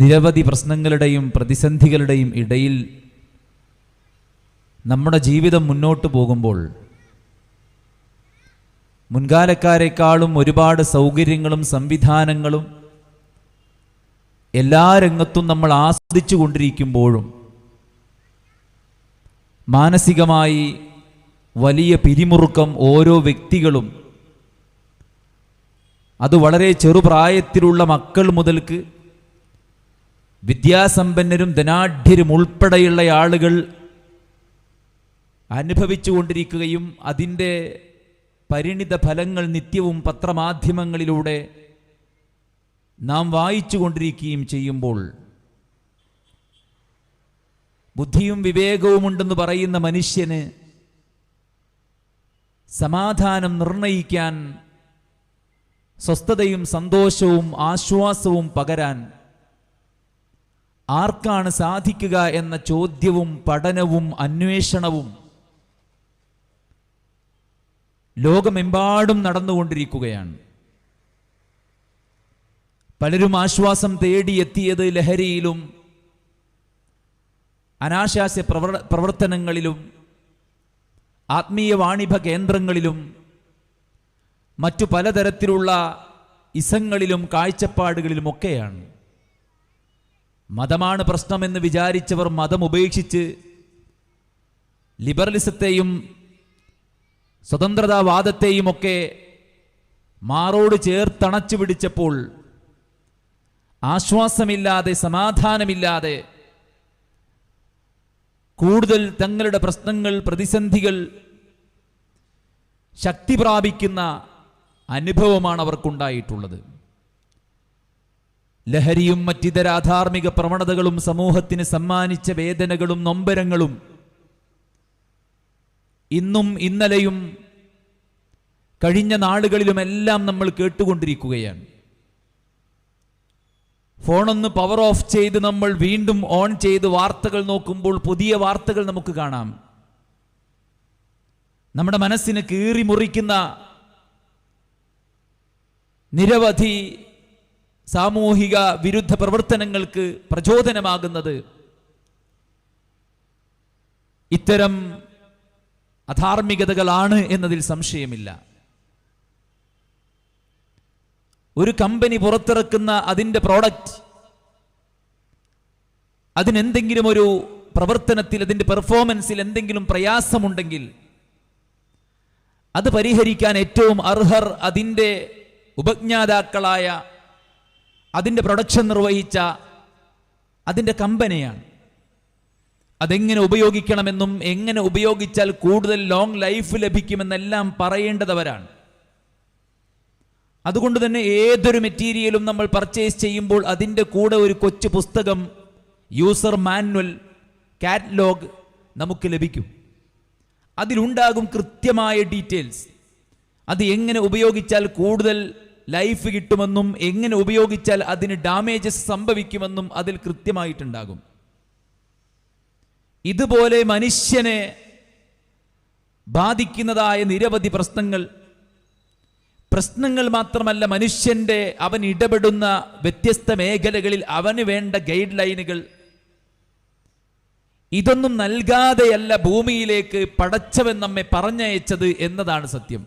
നിരവധി പ്രശ്നങ്ങളുടെയും പ്രതിസന്ധികളുടെയും ഇടയിൽ നമ്മുടെ ജീവിതം മുന്നോട്ട് പോകുമ്പോൾ മുൻകാലക്കാരെക്കാളും ഒരുപാട് സൗകര്യങ്ങളും സംവിധാനങ്ങളും എല്ലാ രംഗത്തും നമ്മൾ ആസ്വദിച്ചു കൊണ്ടിരിക്കുമ്പോഴും മാനസികമായി വലിയ പിരിമുറുക്കം ഓരോ വ്യക്തികളും, അത് വളരെ ചെറുപ്രായത്തിലുള്ള മക്കൾ മുതൽക്ക് വിദ്യാസമ്പന്നരും ധനാഢ്യരും ഉൾപ്പെടെയുള്ള ആളുകൾ അനുഭവിച്ചു കൊണ്ടിരിക്കുകയും അതിൻ്റെ പരിണിത ഫലങ്ങൾ നിത്യവും പത്രമാധ്യമങ്ങളിലൂടെ നാം വായിച്ചു കൊണ്ടിരിക്കുകയും ചെയ്യുമ്പോൾ ബുദ്ധിയും വിവേകവുമുണ്ടെന്ന് പറയുന്ന മനുഷ്യന് സമാധാനം നിർണയിക്കാൻ, സ്വസ്ഥതയും സന്തോഷവും ആശ്വാസവും പകരാൻ ആർക്കാണ് സാധിക്കുക എന്ന ചോദ്യവും പഠനവും അന്വേഷണവും ലോകമെമ്പാടും നടന്നുകൊണ്ടിരിക്കുകയാണ്. പലരും ആശ്വാസം തേടിയെത്തിയത് ലഹരിയിലും അനാശാസ്യ പ്രവർത്തനങ്ങളിലും ആത്മീയ വാണിഭ കേന്ദ്രങ്ങളിലും മറ്റു പലതരത്തിലുള്ള ഇസങ്ങളിലും കാഴ്ചപ്പാടുകളിലുമൊക്കെയാണ്. മതമാണ് പ്രശ്നമെന്ന് വിചാരിച്ചവർ മതം ഉപേക്ഷിച്ച് ലിബറലിസത്തെയും സ്വതന്ത്രതാവാദത്തെയുമൊക്കെ മാറോട് ചേർത്തണച്ചു പിടിച്ചപ്പോൾ ആശ്വാസമില്ലാതെ, സമാധാനമില്ലാതെ കൂടുതൽ തങ്ങളുടെ പ്രശ്നങ്ങൾ, പ്രതിസന്ധികൾ ശക്തി പ്രാപിക്കുന്ന അനുഭവമാണ് അവർക്കുണ്ടായിട്ടുള്ളത്. ലഹരിയും മറ്റിതര അധാർമിക പ്രവണതകളും സമൂഹത്തിന് സമ്മാനിച്ച വേദനകളും നൊമ്പരങ്ങളും ഇന്നും ഇന്നലെയും കഴിഞ്ഞ നാളുകളിലുമെല്ലാം നമ്മൾ കേട്ടുകൊണ്ടിരിക്കുകയാണ്. ഫോണൊന്ന് പവർ ഓഫ് ചെയ്ത് നമ്മൾ വീണ്ടും ഓൺ ചെയ്ത് വാർത്തകൾ നോക്കുമ്പോൾ പുതിയ വാർത്തകൾ നമുക്ക് കാണാം. നമ്മുടെ മനസ്സിന് കീറി മുറിക്കുന്ന നിരവധി സാമൂഹിക വിരുദ്ധ പ്രവർത്തനങ്ങൾക്ക് പ്രചോദനമാകുന്നത് ഇത്തരം അധാർമികതകളാണ് എന്നതിൽ സംശയമില്ല. ഒരു കമ്പനി പുറത്തിറക്കുന്ന അതിൻ്റെ പ്രോഡക്റ്റ്, അതിനെന്തെങ്കിലും ഒരു പ്രവർത്തനത്തിൽ, അതിൻ്റെ പെർഫോമൻസിൽ എന്തെങ്കിലും പ്രയാസമുണ്ടെങ്കിൽ അത് പരിഹരിക്കാൻ ഏറ്റവും അർഹർ അതിൻ്റെ ഉപജ്ഞാതാക്കളായ, അതിൻ്റെ പ്രൊഡക്ഷൻ നിർവഹിച്ച അതിൻ്റെ കമ്പനിയാണ്. അതെങ്ങനെ ഉപയോഗിക്കണമെന്നും എങ്ങനെ ഉപയോഗിച്ചാൽ കൂടുതൽ ലോങ് ലൈഫ് ലഭിക്കുമെന്നെല്ലാം പറയേണ്ടതവരാണ്. അതുകൊണ്ട് തന്നെ ഏതൊരു മെറ്റീരിയലും നമ്മൾ പർച്ചേസ് ചെയ്യുമ്പോൾ അതിൻ്റെ കൂടെ ഒരു കൊച്ചു പുസ്തകം, യൂസർ മാനുവൽ, കാറ്റലോഗ് നമുക്ക് ലഭിക്കും. അതിലുണ്ടാകും കൃത്യമായ ഡീറ്റെയിൽസ്. അത് എങ്ങനെ ഉപയോഗിച്ചാൽ കൂടുതൽ ലൈഫ് കിട്ടുമെന്നും എങ്ങനെ ഉപയോഗിച്ചാൽ അതിന് ഡാമേജസ് സംഭവിക്കുമെന്നും അതിൽ കൃത്യമായിട്ടുണ്ടാകും. ഇതുപോലെ മനുഷ്യനെ ബാധിക്കുന്നതായ നിരവധി പ്രശ്നങ്ങൾ മാത്രമല്ല, മനുഷ്യൻ്റെ അവൻ ഇടപെടുന്ന വ്യത്യസ്ത മേഖലകളിൽ അവന് വേണ്ട ഗൈഡ് ലൈനുകൾ, ഇതൊന്നും നൽകാതെയല്ല ഭൂമിയിലേക്ക് പടച്ചവൻ നമ്മെ പറഞ്ഞയച്ചത് എന്നതാണ് സത്യം.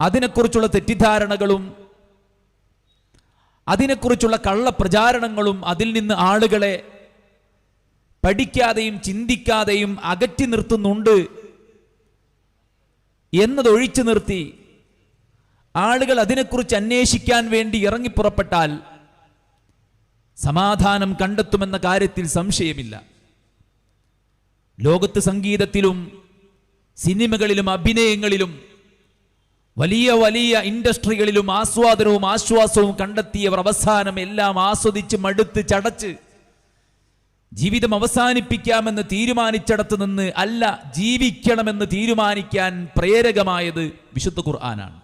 അതിനെക്കുറിച്ചുള്ള തെറ്റിദ്ധാരണകളും അതിനെക്കുറിച്ചുള്ള കള്ളപ്രചാരണങ്ങളും അതിൽ നിന്ന് ആളുകളെ പഠിക്കാതെയും ചിന്തിക്കാതെയും അകറ്റി നിർത്തുന്നുണ്ട് എന്നതൊഴിച്ചു നിർത്തി ആളുകൾ അതിനെക്കുറിച്ച് അന്വേഷിക്കാൻ വേണ്ടി ഇറങ്ങിപ്പുറപ്പെട്ടാൽ സമാധാനം കണ്ടെത്തുമെന്ന കാര്യത്തിൽ സംശയമില്ല. ലോകത്ത് സംഗീതത്തിലും സിനിമകളിലും അഭിനയങ്ങളിലും വലിയ വലിയ ഇൻഡസ്ട്രികളിലും ആസ്വാദനവും ആശ്വാസവും കണ്ടെത്തിയവർ അവസാനം എല്ലാം ആസ്വദിച്ച് മടുത്ത് ചടച്ച് ജീവിതം അവസാനിപ്പിക്കാമെന്ന് തീരുമാനിച്ചിടത്ത് നിന്ന് അല്ല, ജീവിക്കണമെന്ന് തീരുമാനിക്കാൻ പ്രേരകമായത് വിശുദ്ധ ഖുർആനാണ്.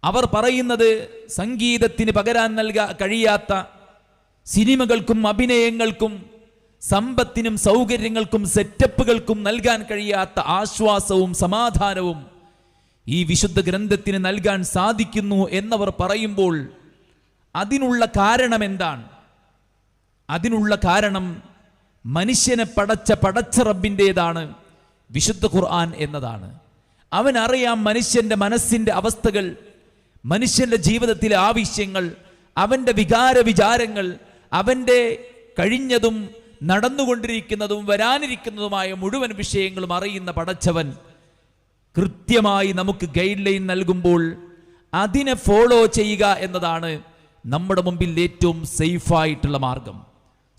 അവർ പറയുന്നത് സംഗീതത്തിന് പകരാൻ കഴിയാത്ത, സിനിമകൾക്കും അഭിനയങ്ങൾക്കും സമ്പത്തിനും സൗകര്യങ്ങൾക്കും സെറ്റപ്പുകൾക്കും നൽകാൻ കഴിയാത്ത ആശ്വാസവും സമാധാനവും ഈ വിശുദ്ധ ഗ്രന്ഥത്തിന് നൽകാൻ സാധിക്കുന്നു എന്നവർ പറയുമ്പോൾ അതിനുള്ള കാരണം എന്താണ്? അതിനുള്ള കാരണം മനുഷ്യനെ പടച്ച റബ്ബിൻ്റെതാണ് വിശുദ്ധ ഖുർആൻ എന്നതാണ്. അവനറിയാം മനുഷ്യന്റെ മനസ്സിന്റെ അവസ്ഥകൾ, മനുഷ്യന്റെ ജീവിതത്തിലെ ആവശ്യങ്ങൾ, അവന്റെ വിചാരങ്ങൾ, അവന്റെ കഴിഞ്ഞതും നടന്നുകൊണ്ടിരിക്കുന്നതും വരാനിരിക്കുന്നതുമായ മുഴുവൻ വിഷയങ്ങളും അറിയുന്ന പടച്ചവൻ കൃത്യമായി നമുക്ക് ഗൈഡ് ലൈൻ നൽകുമ്പോൾ അതിനെ ഫോളോ ചെയ്യുക എന്നതാണ് നമ്മുടെ മുമ്പിൽ ഏറ്റവും സേഫായിട്ടുള്ള മാർഗം.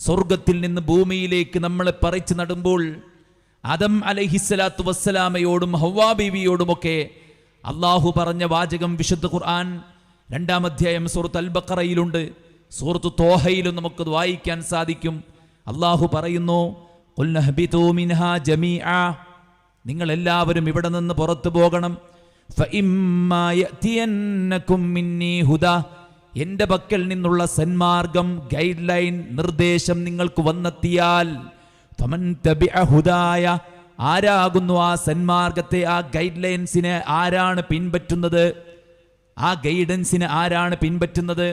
സ്വർഗത്തിൽ നിന്ന് ഭൂമിയിലേക്ക് നമ്മളെ പറിച്ചു നടുമ്പോൾ ആദം അലൈഹിസ്സലാത്തു വസ്സലാമയോടും ഹവ്വാ ബീവിയോടുമൊക്കെ അള്ളാഹു പറഞ്ഞ വാചകം വിശുദ്ധ ഖുർആൻ 2-ാം അധ്യായം സൂറത്ത് അൽ ബഖറയിലുണ്ട്, സൂറത്ത് തോഹയിലും നമുക്കത് വായിക്കാൻ സാധിക്കും. അള്ളാഹു പറയുന്നു, ഖുൽ നഹ്ബിതു മിൻഹാ ജമീഅ, നിങ്ങൾ എല്ലാവരും ഇവിടെ നിന്ന് പുറത്തു പോകണം. ഫഇമ്മാ യഅതിയന്നകും മിന്നീ ഹുദാ, എൻ്റെ പക്കൽ നിന്നുള്ള സന്മാർഗം, ഗൈഡ് ലൈൻ, നിർദ്ദേശം നിങ്ങൾക്ക് വന്നെത്തിയാൽ ഫമൻ തബിഅ ഹുദായ, ആരാകുന്നു ആ സന്മാർഗത്തെ, ആ ഗൈഡ് ലൈൻസിനെ ആരാണ് പിൻപറ്റുന്നത്, ആ ഗൈഡൻസിനെ ആരാണ് പിൻപറ്റുന്നത്,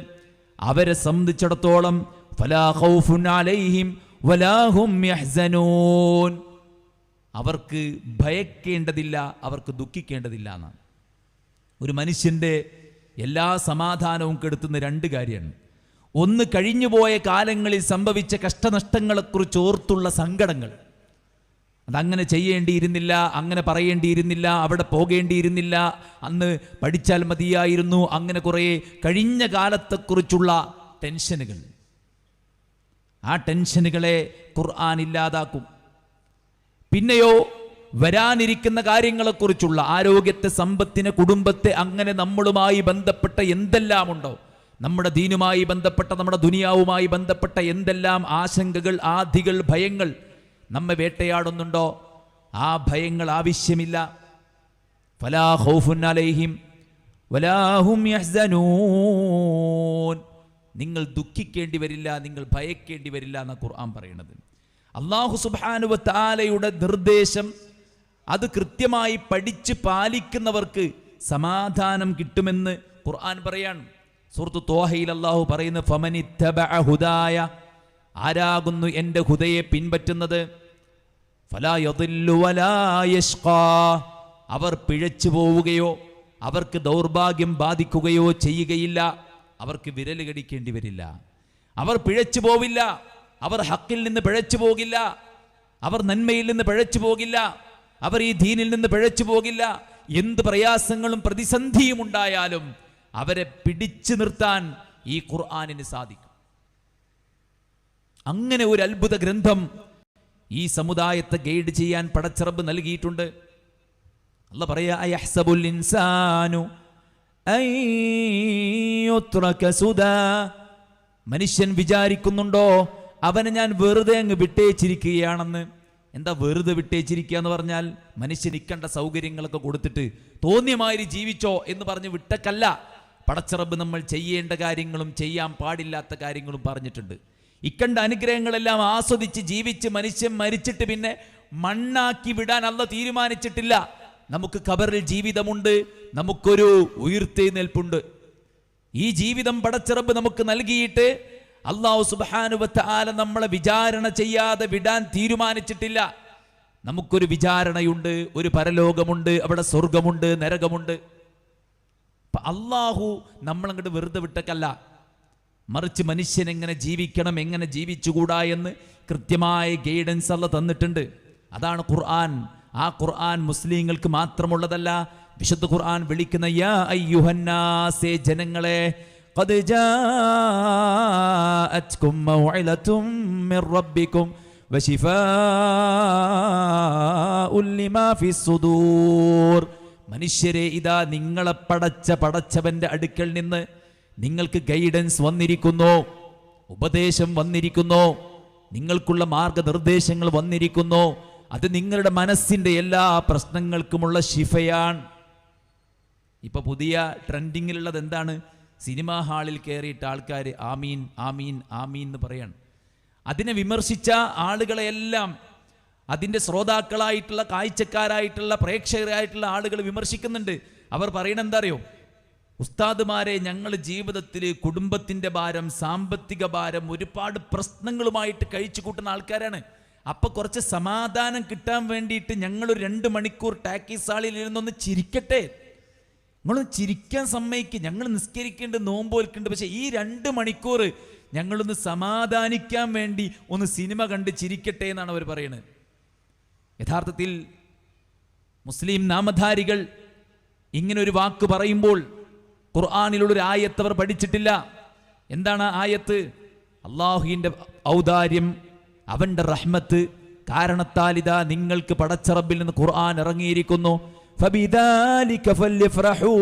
അവരെ സംബന്ധിച്ചിടത്തോളം ഫലാ ഖൗഫുൻ അലൈഹിം വലാ ഹും യഹ്സനൂൻ, അവർക്ക് ഭയക്കേണ്ടതില്ല, അവർക്ക് ദുഃഖിക്കേണ്ടതില്ല എന്നാണ്. ഒരു മനുഷ്യൻ്റെ എല്ലാ സമാധാനവും കെടുത്തുന്ന 2 കാര്യമാണ്. ഒന്ന്, കഴിഞ്ഞുപോയ കാലങ്ങളിൽ സംഭവിച്ച കഷ്ടനഷ്ടങ്ങളെക്കുറിച്ച് ഓർത്തുള്ള സങ്കടങ്ങൾ. അതങ്ങനെ ചെയ്യേണ്ടിയിരുന്നില്ല, അങ്ങനെ പറയേണ്ടിയിരുന്നില്ല, അവിടെ പോകേണ്ടിയിരുന്നില്ല, അന്ന് പഠിച്ചാൽ മതിയായിരുന്നു, അങ്ങനെ കുറേ കഴിഞ്ഞ കാലത്തെക്കുറിച്ചുള്ള ടെൻഷനുകൾ. ആ ടെൻഷനുകളെ ഖുർആൻ ഇല്ലാതാക്കും. പിന്നെയോ വരാനിരിക്കുന്ന കാര്യങ്ങളെക്കുറിച്ചുള്ള ആരോഗ്യത്തെ, സമ്പത്തിനെ, കുടുംബത്തെ, അങ്ങനെ നമ്മളുമായി ബന്ധപ്പെട്ട എന്തെല്ലാമുണ്ടോ, നമ്മുടെ ദീനുമായി ബന്ധപ്പെട്ട, നമ്മുടെ ദുനിയാവുമായി ബന്ധപ്പെട്ട എന്തെല്ലാം ആശങ്കകൾ, ആധികൾ, ഭയങ്ങൾ നമ്മെ വേട്ടയാടുന്നുണ്ടോ, ആ ഭയങ്ങൾ ആവശ്യമില്ല. ഫലാ ഖൗഫുൻ അലൈഹിം വലാ ഹും യഹ്സനൂൻ, നിങ്ങൾ ദുഃഖിക്കേണ്ടി വരില്ല, നിങ്ങൾ ഭയക്കേണ്ടി വരില്ല എന്നാണ് ഖുർആൻ പറയുന്നത്. അല്ലാഹു സുബ്ഹാനഹു വ തആലയുടെ നിർദ്ദേശം അത് കൃത്യമായി പഠിച്ച് പാലിക്കുന്നവർക്ക് സമാധാനം കിട്ടുമെന്ന് ഖുർആൻ പറയാണ്. സൂറത്ത് തോഹയിൽ അല്ലാഹു പറയുന്നു, ഫമനിത്തബഅ ഹുദായ, ആരാകുന്നു എൻ്റെ ഹുദയെ പിൻപറ്റുന്നത്, ഫലാ യദില്ലു വലാ യശ്ഖാ, അവർ പിഴച്ചു പോവുകയോ അവർക്ക് ദൗർഭാഗ്യം ബാധിക്കുകയോ ചെയ്യുകയില്ല, അവർക്ക് വിരൽ കടിക്കേണ്ടി വരില്ല, അവർ പിഴച്ചു പോവില്ല, അവർ ഹക്കിൽ നിന്ന് പിഴച്ചു പോകില്ല, അവർ നന്മയിൽ നിന്ന് പിഴച്ചു പോകില്ല, അവർ ഈ ദീനിൽ നിന്ന് പിഴച്ചു പോകില്ല. എന്ത് പ്രയാസങ്ങളും പ്രതിസന്ധിയും ഉണ്ടായാലും അവരെ പിടിച്ചു നിർത്താൻ ഈ ഖുർആനിന് സാധിക്കും. അങ്ങനെ ഒരു അത്ഭുത ഗ്രന്ഥം ഈ സമുദായത്തെ ഗൈഡ് ചെയ്യാൻ പടച്ചറബ് നൽകിയിട്ടുണ്ട്. അല്ലാഹു പറയാ, അയഹ്സബുൽ ഇൻസാനു അയ്യുത്രക സുദാ, മനുഷ്യൻ വിചാരിക്കുന്നുണ്ടോ അവനെ ഞാൻ വെറുതെ അങ്ങ് വിട്ടേച്ചിരിക്കുകയാണെന്ന്. എന്താ വെറുതെ വിട്ടേച്ചിരിക്കുക എന്ന് പറഞ്ഞാൽ, മനുഷ്യൻ ഇക്കണ്ട സൗകര്യങ്ങളൊക്കെ കൊടുത്തിട്ട് തോന്നിയമാതിരി ജീവിച്ചോ എന്ന് പറഞ്ഞ് വിട്ടക്കല്ല. പടച്ചറബ് നമ്മൾ ചെയ്യേണ്ട കാര്യങ്ങളും ചെയ്യാൻ പാടില്ലാത്ത കാര്യങ്ങളും പറഞ്ഞിട്ടുണ്ട്. ഇക്കണ്ട അനുഗ്രഹങ്ങളെല്ലാം ആസ്വദിച്ച് ജീവിച്ച് മനുഷ്യൻ മരിച്ചിട്ട് പിന്നെ മണ്ണാക്കി വിടാൻ അല്ലാഹു തീരുമാനിച്ചിട്ടില്ല. നമുക്ക് ഖബറിൽ ജീവിതമുണ്ട്, നമുക്കൊരു ഉയർത്തെഴുന്നേൽപ്പുണ്ട്. ഈ ജീവിതം പടച്ചറബ് നമുക്ക് നൽകിയിട്ട് അല്ലാഹു സുബ്ഹാനഹു വ തആല നമ്മളെ വിചാരണ ചെയ്യാതെ വിടാൻ തീരുമാനിച്ചിട്ടില്ല. നമുക്കൊരു വിചാരണയുണ്ട്, ഒരു പരലോകമുണ്ട്, അവിടെ സ്വർഗമുണ്ട്, നരകമുണ്ട്. അല്ലാഹു നമ്മളങ്ങോട്ട് വെറുതെ വിട്ടക്കല്ല, മറിച്ച് മനുഷ്യൻ എങ്ങനെ ജീവിക്കണം, എങ്ങനെ ജീവിച്ചുകൂടാ എന്ന് കൃത്യമായ ഗൈഡൻസ് അല്ലാഹു തന്നിട്ടുണ്ട്. അതാണ് ഖുർആൻ. ആ ഖുർആൻ മുസ്ലിങ്ങൾക്ക് മാത്രമുള്ളതല്ല. വിശുദ്ധ ഖുർആൻ വിളിക്കുന്ന യാ അയ്യുഹന്നാസേ, ജനങ്ങളെ, ഖദ് ജാഅത്കും മൗഇലതും മിർ റബ്ബികും വശിഫാഉൻ ലിമാ ഫിസ്സുദൂർ, മനുഷ്യരെ, ഇതാ നിങ്ങളെ പടച്ചവന്റെ അടുക്കൽ നിന്ന് നിങ്ങൾക്ക് ഗൈഡൻസ് വന്നിരിക്കുന്നു, ഉപദേശം വന്നിരിക്കുന്നു, നിങ്ങൾക്കുള്ള മാർഗനിർദ്ദേശങ്ങൾ വന്നിരിക്കുന്നു. അത് നിങ്ങളുടെ മനസ്സിൻ്റെ എല്ലാ പ്രശ്നങ്ങൾക്കുമുള്ള ശിഫയാണ്. ഇപ്പൊ പുതിയ ട്രെൻഡിങ്ങിലുള്ളത് എന്താണ്? സിനിമാ ഹാളിൽ കയറിയിട്ട് ആൾക്കാർ ആമീൻ ആമീൻ ആമീൻ എന്ന് പറയാണ്. അതിനെ വിമർശിച്ച ആളുകളെയെല്ലാം, അതിൻ്റെ ശ്രോതാക്കളായിട്ടുള്ള, കാഴ്ചക്കാരായിട്ടുള്ള, പ്രേക്ഷകരായിട്ടുള്ള ആളുകൾ വിമർശിക്കുന്നുണ്ട്. അവർ പറയണ എന്താ അറിയോ? ഉസ്താദുമാരെ, ഞങ്ങൾ ജീവിതത്തിൽ കുടുംബത്തിൻ്റെ ഭാരം, സാമ്പത്തിക ഭാരം, ഒരുപാട് പ്രശ്നങ്ങളുമായിട്ട് കഴിച്ചു കൂട്ടുന്ന ആൾക്കാരാണ്. അപ്പം കുറച്ച് സമാധാനം കിട്ടാൻ വേണ്ടിയിട്ട് ഞങ്ങളൊരു 2 മണിക്കൂർ ടാക്കീസ് ഹാളിൽ ഇരുന്നൊന്ന് ചിരിക്കട്ടെ. നിങ്ങളൊന്ന് ചിരിക്കാൻ സമ്മതിക്കുക. ഞങ്ങൾ നിസ്കരിക്കേണ്ടത്, നോമ്പ് വെൽക്കുന്നുണ്ട്. പക്ഷേ ഈ 2 മണിക്കൂർ ഞങ്ങളൊന്ന് സമാധാനിക്കാൻ വേണ്ടി ഒന്ന് സിനിമ കണ്ട് ചിരിക്കട്ടെ എന്നാണ് അവർ പറയുന്നത്. യഥാർത്ഥത്തിൽ മുസ്ലിം നാമധാരികൾ ഇങ്ങനെ ഒരു വാക്ക് പറയുമ്പോൾ ഖുർആനിലുള്ളൊരു ആയത്ത് അവർ പഠിച്ചിട്ടില്ല. എന്താണ് ആയത്ത്? അള്ളാഹുവിൻ്റെ ഔദാര്യം, അവൻ്റെ റഹ്മത്ത് കാരണത്താൽ ഇതാ നിങ്ങൾക്ക് പടച്ച റബ്ബിൽ നിന്ന് ഖുർആൻ ഇറങ്ങിയിരിക്കുന്നു. ഫബിദാലിക ഫൽയഫ്റഹൂ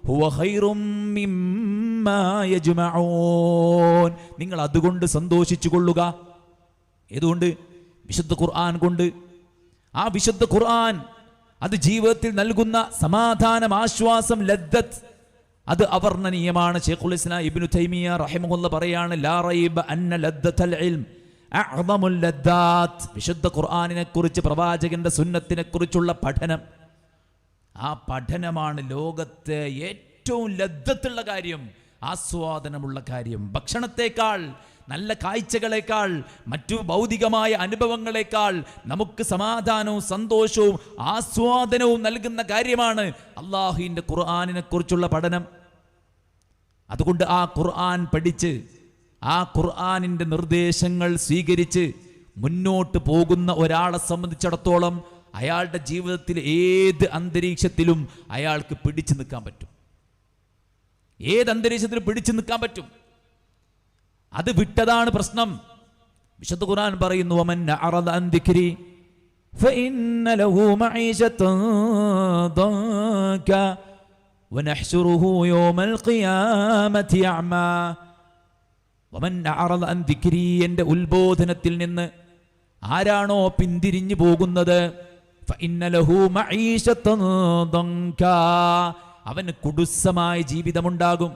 ഹുവ ഖൈറും മിമ്മാ യജ്മഊൻ. നിങ്ങൾ അതുകൊണ്ട് സന്തോഷിച്ചു കൊള്ളുക. ഏതുകൊണ്ട്? വിശുദ്ധ ഖുർആൻ കൊണ്ട്. ആ വിശുദ്ധ ഖുർആൻ അത് ജീവിതത്തിൽ നൽകുന്ന സമാധാനം, ആശ്വാസം, ലദ്ദത്ത്, അത് അവർണ്ണനീയമാണ്. ശൈഖുൽ ഇസ്ലാം ഇബ്നു തൈമിയ്യ റഹിമഹുല്ലാഹ് പറയാണ്, ലാ റൈബ അന്ന ലദ്ദത്തൽ ഇൽം അഅ്ളമുൽ ലദ്ദാത്ത്. വിശുദ്ധ ഖുർആനിനെ കുറിച്ച്, പ്രവാചകന്റെ സുന്നത്തിനെ കുറിച്ചുള്ള പഠനം, ആ പഠനമാണ് ലോകത്തെ ഏറ്റവും ലദ്ദത്തുള്ള കാര്യം, ആസ്വാദനമുള്ള കാര്യം. ഭക്ഷണത്തെക്കാൾ, നല്ല കാഴ്ചകളെക്കാൾ, മറ്റു ഭൗതികമായ അനുഭവങ്ങളെക്കാൾ നമുക്ക് സമാധാനവും സന്തോഷവും ആസ്വാദനവും നൽകുന്ന കാര്യമാണ് അള്ളാഹുവിൻ്റെ ഖുർആനിനെ കുറിച്ചുള്ള പഠനം. അതുകൊണ്ട് ആ ഖുർആൻ പഠിച്ച്, ആ ഖുർആനിൻ്റെ നിർദ്ദേശങ്ങൾ സ്വീകരിച്ച് മുന്നോട്ട് പോകുന്ന ഒരാളെ സംബന്ധിച്ചിടത്തോളം അയാളുടെ ജീവിതത്തിൽ ഏത് അന്തരീക്ഷത്തിലും അയാൾക്ക് പിടിച്ചു നിൽക്കാൻ പറ്റും. ഏത് അന്തരീക്ഷത്തിലും പിടിച്ചു നിൽക്കാൻ പറ്റും. അത് വിട്ടതാണ് പ്രശ്നം. വിശുദ്ധ ഖുർആൻ പറയുന്നു, വമൻ അഅറദ അൻ ദിക്രി ഫഇന്ന ലഹു മഈശതൻ ദൻക വനഹ്ശുറുഹു യൗമൽ ഖിയാമത്തി അഅമാ. വമൻ അഅറദ അൻ ദിക്രി, എൻ്റെ ഉത്ബോധനത്തിൽ നിന്ന് ആരാണോ പിന്തിരിഞ്ഞു പോകുന്നത്, ഫഇന്ന ലഹു മഈശതൻ ദൻക, അവന് കുടുസമായ ജീവിതമുണ്ടാകും.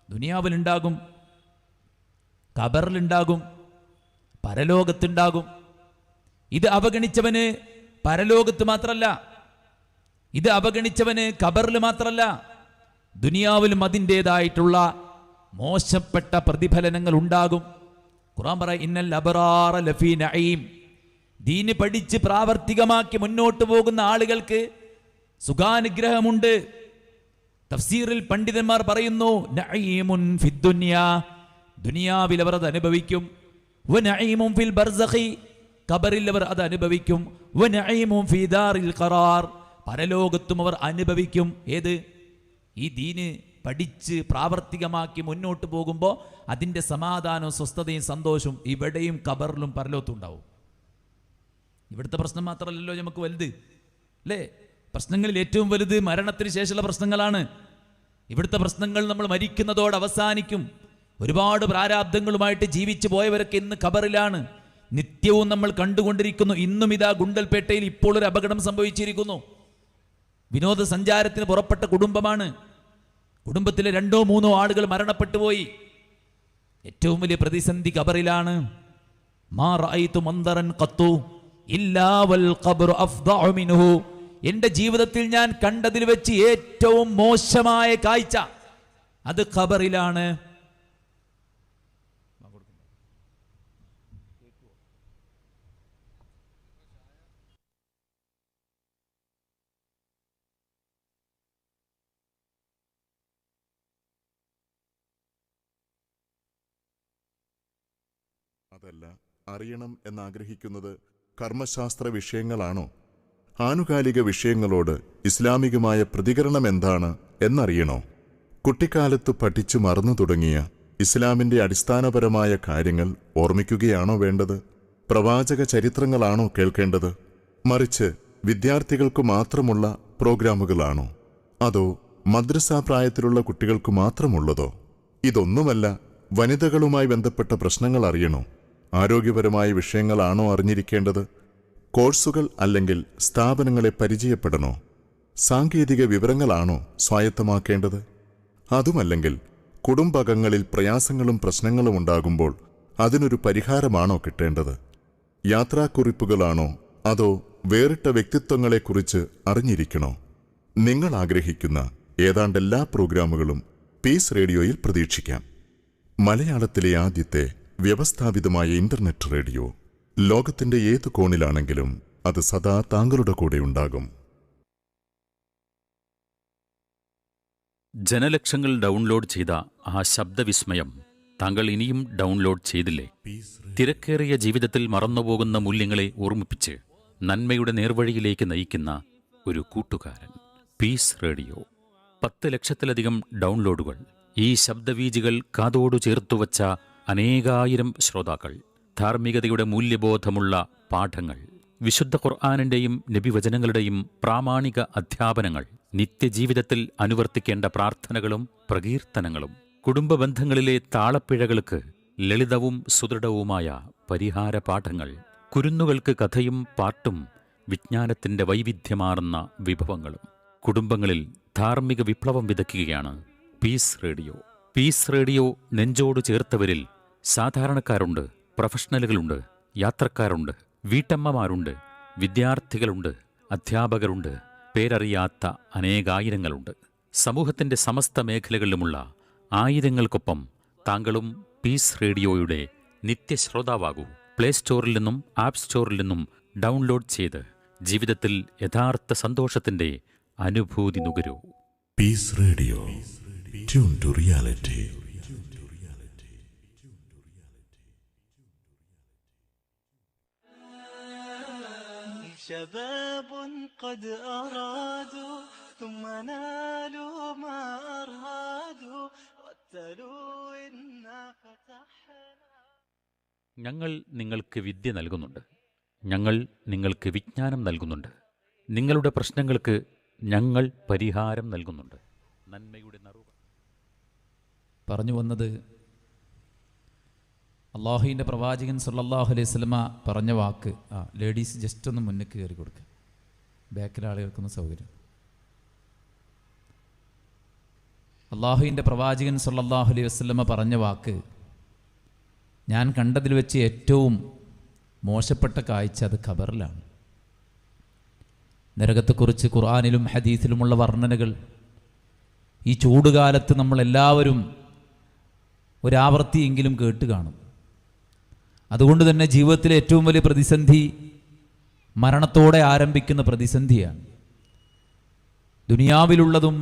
ദുനിയാവിലുണ്ടാകും, ഖബറിലുണ്ടാകും, പരലോകത്തുണ്ടാകും. ഇത് അവഗണിച്ചവന് പരലോകത്ത് മാത്രമല്ല, ഇത് അവഗണിച്ചവന് ഖബറിൽ മാത്രമല്ല, ദുനിയാവിലും അതിൻ്റെതായിട്ടുള്ള മോശപ്പെട്ട പ്രതിഫലനങ്ങൾ ഉണ്ടാകും. ഖുർആൻ പറയും, ഇന്നൽ അബ്റാറ ലഫീ നഈം. ദീന് പഠിച്ച് പ്രാവർത്തികമാക്കി മുന്നോട്ട് പോകുന്ന ആളുകൾക്ക് സുഖാനുഗ്രഹമുണ്ട്. തഫ്സീറിൽ പണ്ഡിതന്മാർ പറയുന്നു, നഈമുൻ ഫിദ്ദുനിയാ, ദുനിയാവിൽ അവർ അത് അനുഭവിക്കും. വനഈമുൻ ഫിൽ ബർസഖി, ഖബറിൽ അവർ അത് അനുഭവിക്കും. വനഈമുൻ ഫീ ദാറിൽ ഖറാർ, പരലോകത്തും അവർ അനുഭവിക്കും. ഏത്? ഈ ദീന് പഠിച്ച് പ്രാവർത്തികമാക്കി മുന്നോട്ട് പോകുമ്പോൾ അതിൻ്റെ സമാധാനവും സ്വസ്ഥതയും സന്തോഷവും ഇവിടെയും ഖബറിലും പരലോകത്തും ഉണ്ടാവും. ഇവിടുത്തെ പ്രശ്നം മാത്രമല്ലല്ലോ നമുക്ക് വലുത്, അല്ലേ? പ്രശ്നങ്ങളിൽ ഏറ്റവും വലുത് മരണത്തിന് ശേഷമുള്ള പ്രശ്നങ്ങളാണ്. ഇവിടുത്തെ പ്രശ്നങ്ങൾ നമ്മൾ മരിക്കുന്നതോടെ അവസാനിക്കും. ഒരുപാട് പ്രാരാബ്ദങ്ങളുമായിട്ട് ജീവിച്ചു പോയവരൊക്കെ ഇന്ന് ഖബറിലാണ്. നിത്യവും നമ്മൾ കണ്ടുകൊണ്ടിരിക്കുന്നു. ഇന്നും ഇതാ ഗുണ്ടൽപേട്ടയിൽ ഇപ്പോൾ ഒരു അപകടം സംഭവിച്ചിരിക്കുന്നു. വിനോദസഞ്ചാരത്തിന് പുറപ്പെട്ട കുടുംബമാണ്. കുടുംബത്തിലെ 2-3 ആളുകൾ മരണപ്പെട്ടു പോയി. ഏറ്റവും വലിയ പ്രതിസന്ധി ഖബറിലാണ്. മാ റഅയ്തു മന്ദറൻ ഖത്തു ഇല്ലാ വൽ ഖബ്റു അഫ്ദഉ മിൻഹു. എൻ്റെ ജീവിതത്തിൽ ഞാൻ കണ്ടതിൽ വെച്ച് ഏറ്റവും മോശമായ കാഴ്ച അത് ഖബറിലാണ്. അതല്ല, അറിയണം എന്നാഗ്രഹിക്കുന്നത് കർമ്മശാസ്ത്ര വിഷയങ്ങളാണോ? ആനുകാലിക വിഷയങ്ങളോട് ഇസ്ലാമികമായ പ്രതികരണം എന്താണ് എന്നറിയണോ? കുട്ടിക്കാലത്ത് പഠിച്ചു മറന്നു തുടങ്ങിയ ഇസ്ലാമിന്റെ അടിസ്ഥാനപരമായ കാര്യങ്ങൾ ഓർമ്മിക്കുകയാണോ വേണ്ടത്? പ്രവാചക ചരിത്രങ്ങളാണോ കേൾക്കേണ്ടത്? മറിച്ച് വിദ്യാർത്ഥികൾക്കു മാത്രമുള്ള പ്രോഗ്രാമുകളാണോ? അതോ മദ്രസാ പ്രായത്തിലുള്ള കുട്ടികൾക്കു മാത്രമുള്ളതോ? ഇതൊന്നുമല്ല. വനിതകളുമായി ബന്ധപ്പെട്ട പ്രശ്നങ്ങൾ അറിയണോ? ആരോഗ്യപരമായ വിഷയങ്ങളാണോ അറിഞ്ഞിരിക്കേണ്ടത്? കോഴ്സുകൾ അല്ലെങ്കിൽ സ്ഥാപനങ്ങളെ പരിചയപ്പെടണോ? സാങ്കേതിക വിവരങ്ങളാണോ സ്വായത്തമാക്കേണ്ടത്? അതുമല്ലെങ്കിൽ കുടുംബകങ്ങളിൽ പ്രയാസങ്ങളും പ്രശ്നങ്ങളും ഉണ്ടാകുമ്പോൾ അതിനൊരു പരിഹാരമാണോ കിട്ടേണ്ടത്? യാത്രാക്കുറിപ്പുകളാണോ അതോ വേറിട്ട വ്യക്തിത്വങ്ങളെക്കുറിച്ച് അറിഞ്ഞിരിക്കണോ? നിങ്ങൾ ആഗ്രഹിക്കുന്ന ഏതാണ്ട് എല്ലാ പ്രോഗ്രാമുകളും പീസ് റേഡിയോയിൽ പ്രതീക്ഷിക്കാം. മലയാളത്തിലെ ആദ്യത്തെ വ്യവസ്ഥാപിതമായ ഇന്റർനെറ്റ് റേഡിയോ. ലോകത്തിന്റെ ഏത് കോണിലാണെങ്കിലും അത് സദാ താങ്കളുടെ കൂടെ ഉണ്ടാകും. ജനലക്ഷങ്ങൾ ഡൗൺലോഡ് ചെയ്ത ആ ശബ്ദവിസ്മയം താങ്കൾ ഇനിയും ഡൗൺലോഡ് ചെയ്തില്ലേ? തിരക്കേറിയ ജീവിതത്തിൽ മറന്നുപോകുന്ന മൂല്യങ്ങളെ ഓർമ്മിപ്പിച്ച് നന്മയുടെ നേർവഴിയിലേക്ക് നയിക്കുന്ന ഒരു കൂട്ടുകാരൻ. Piece radio. 10 ലക്ഷത്തിലധികം ഡൗൺലോഡുകൾ. ഈ ശബ്ദവീജികൾ കാതോടു ചേർത്തുവച്ച അനേകായിരം ശ്രോതാക്കൾ. ധാർമ്മികതയുടെ മൂല്യബോധമുള്ള പാഠങ്ങൾ, വിശുദ്ധ ഖുർആനിന്റെയും നബിവചനങ്ങളുടെയും പ്രാമാണിക അധ്യാപനങ്ങൾ, നിത്യജീവിതത്തിൽ അനുവർത്തിക്കേണ്ട പ്രാർത്ഥനകളും പ്രകീർത്തനങ്ങളും, കുടുംബ ബന്ധങ്ങളിലെ താളപ്പിഴകൾക്ക് ലളിതവും സുദൃഢവുമായ പരിഹാര പാഠങ്ങൾ, കുരുന്നുകൾക്ക് കഥയും പാട്ടും വിജ്ഞാനത്തിന്റെ വൈവിധ്യമാർന്ന വിഭവങ്ങളും. കുടുംബങ്ങളിൽ ധാർമ്മിക വിപ്ലവം വിതയ്ക്കുകയാണ് പീസ് റേഡിയോ. പീസ് റേഡിയോ നെഞ്ചോട് ചേർത്തവരിൽ സാധാരണക്കാരുണ്ട്, പ്രൊഫഷണലുകളുണ്ട്, യാത്രക്കാരുണ്ട്, വീട്ടമ്മമാരുണ്ട്, വിദ്യാർത്ഥികളുണ്ട്, അധ്യാപകരുണ്ട്, പേരറിയാത്ത അനേകായിരങ്ങളുണ്ട്. സമൂഹത്തിന്റെ സമസ്ത മേഖലകളിലുമുള്ള ആയിരങ്ങൾക്കൊപ്പം താങ്കളും പീസ് റേഡിയോയുടെ നിത്യശ്രോതാവാകൂ. പ്ലേ സ്റ്റോറിൽ നിന്നും ആപ്പ് സ്റ്റോറിൽ നിന്നും ഡൗൺലോഡ് ചെയ്ത് ജീവിതത്തിൽ യഥാർത്ഥ സന്തോഷത്തിന്റെ അനുഭൂതി നുകരൂ. Peace radio, tune to reality. شباب قد أرادوا ثم نالوا ما أرادوا قتلوا إنا فتحنا. ഞങ്ങൾ നിങ്ങൾക്ക് വിദ്യ നൽകുന്നുണ്ട്. ഞങ്ങൾ നിങ്ങൾക്ക് വിജ്ഞാനം നൽകുന്നുണ്ട്. നിങ്ങളുടെ പ്രശ്നങ്ങൾക്ക് ഞങ്ങൾ പരിഹാരം നൽകുന്നുണ്ട്. നന്മയുടെ നറുവ പറഞ്ഞു വന്നത് അള്ളാഹുവിൻ്റെ പ്രവാചകൻ സല്ലല്ലാഹു അലൈഹി വസല്ലമ പറഞ്ഞ വാക്ക്. ലേഡീസ് ജസ്റ്റ് ഒന്ന് മുന്നിൽ കയറി കൊടുക്കുക, ബാക്കിലെ ആളുകൾക്കൊന്ന് സൗകര്യം. അള്ളാഹുവിൻ്റെ പ്രവാചകൻ സല്ലല്ലാഹു അലൈഹി വസല്ലമ പറഞ്ഞ വാക്ക്, ഞാൻ കണ്ടതിൽ വെച്ച് ഏറ്റവും മോശപ്പെട്ട കാഴ്ച അത് ഖബറിലാണ്. നരകത്തെക്കുറിച്ച് ഖുർആനിലും ഹദീസിലുമുള്ള വർണ്ണനകൾ ഈ ചൂടുകാലത്ത് നമ്മളെല്ലാവരും ഒരാവർത്തിയെങ്കിലും കേട്ട് കാണും. അതുകൊണ്ട് തന്നെ ജീവിതത്തിലെ ഏറ്റവും വലിയ പ്രതിസന്ധി മരണത്തോടെ ആരംഭിക്കുന്ന പ്രതിസന്ധിയാണ്. ദുനിയാവിലുള്ളതും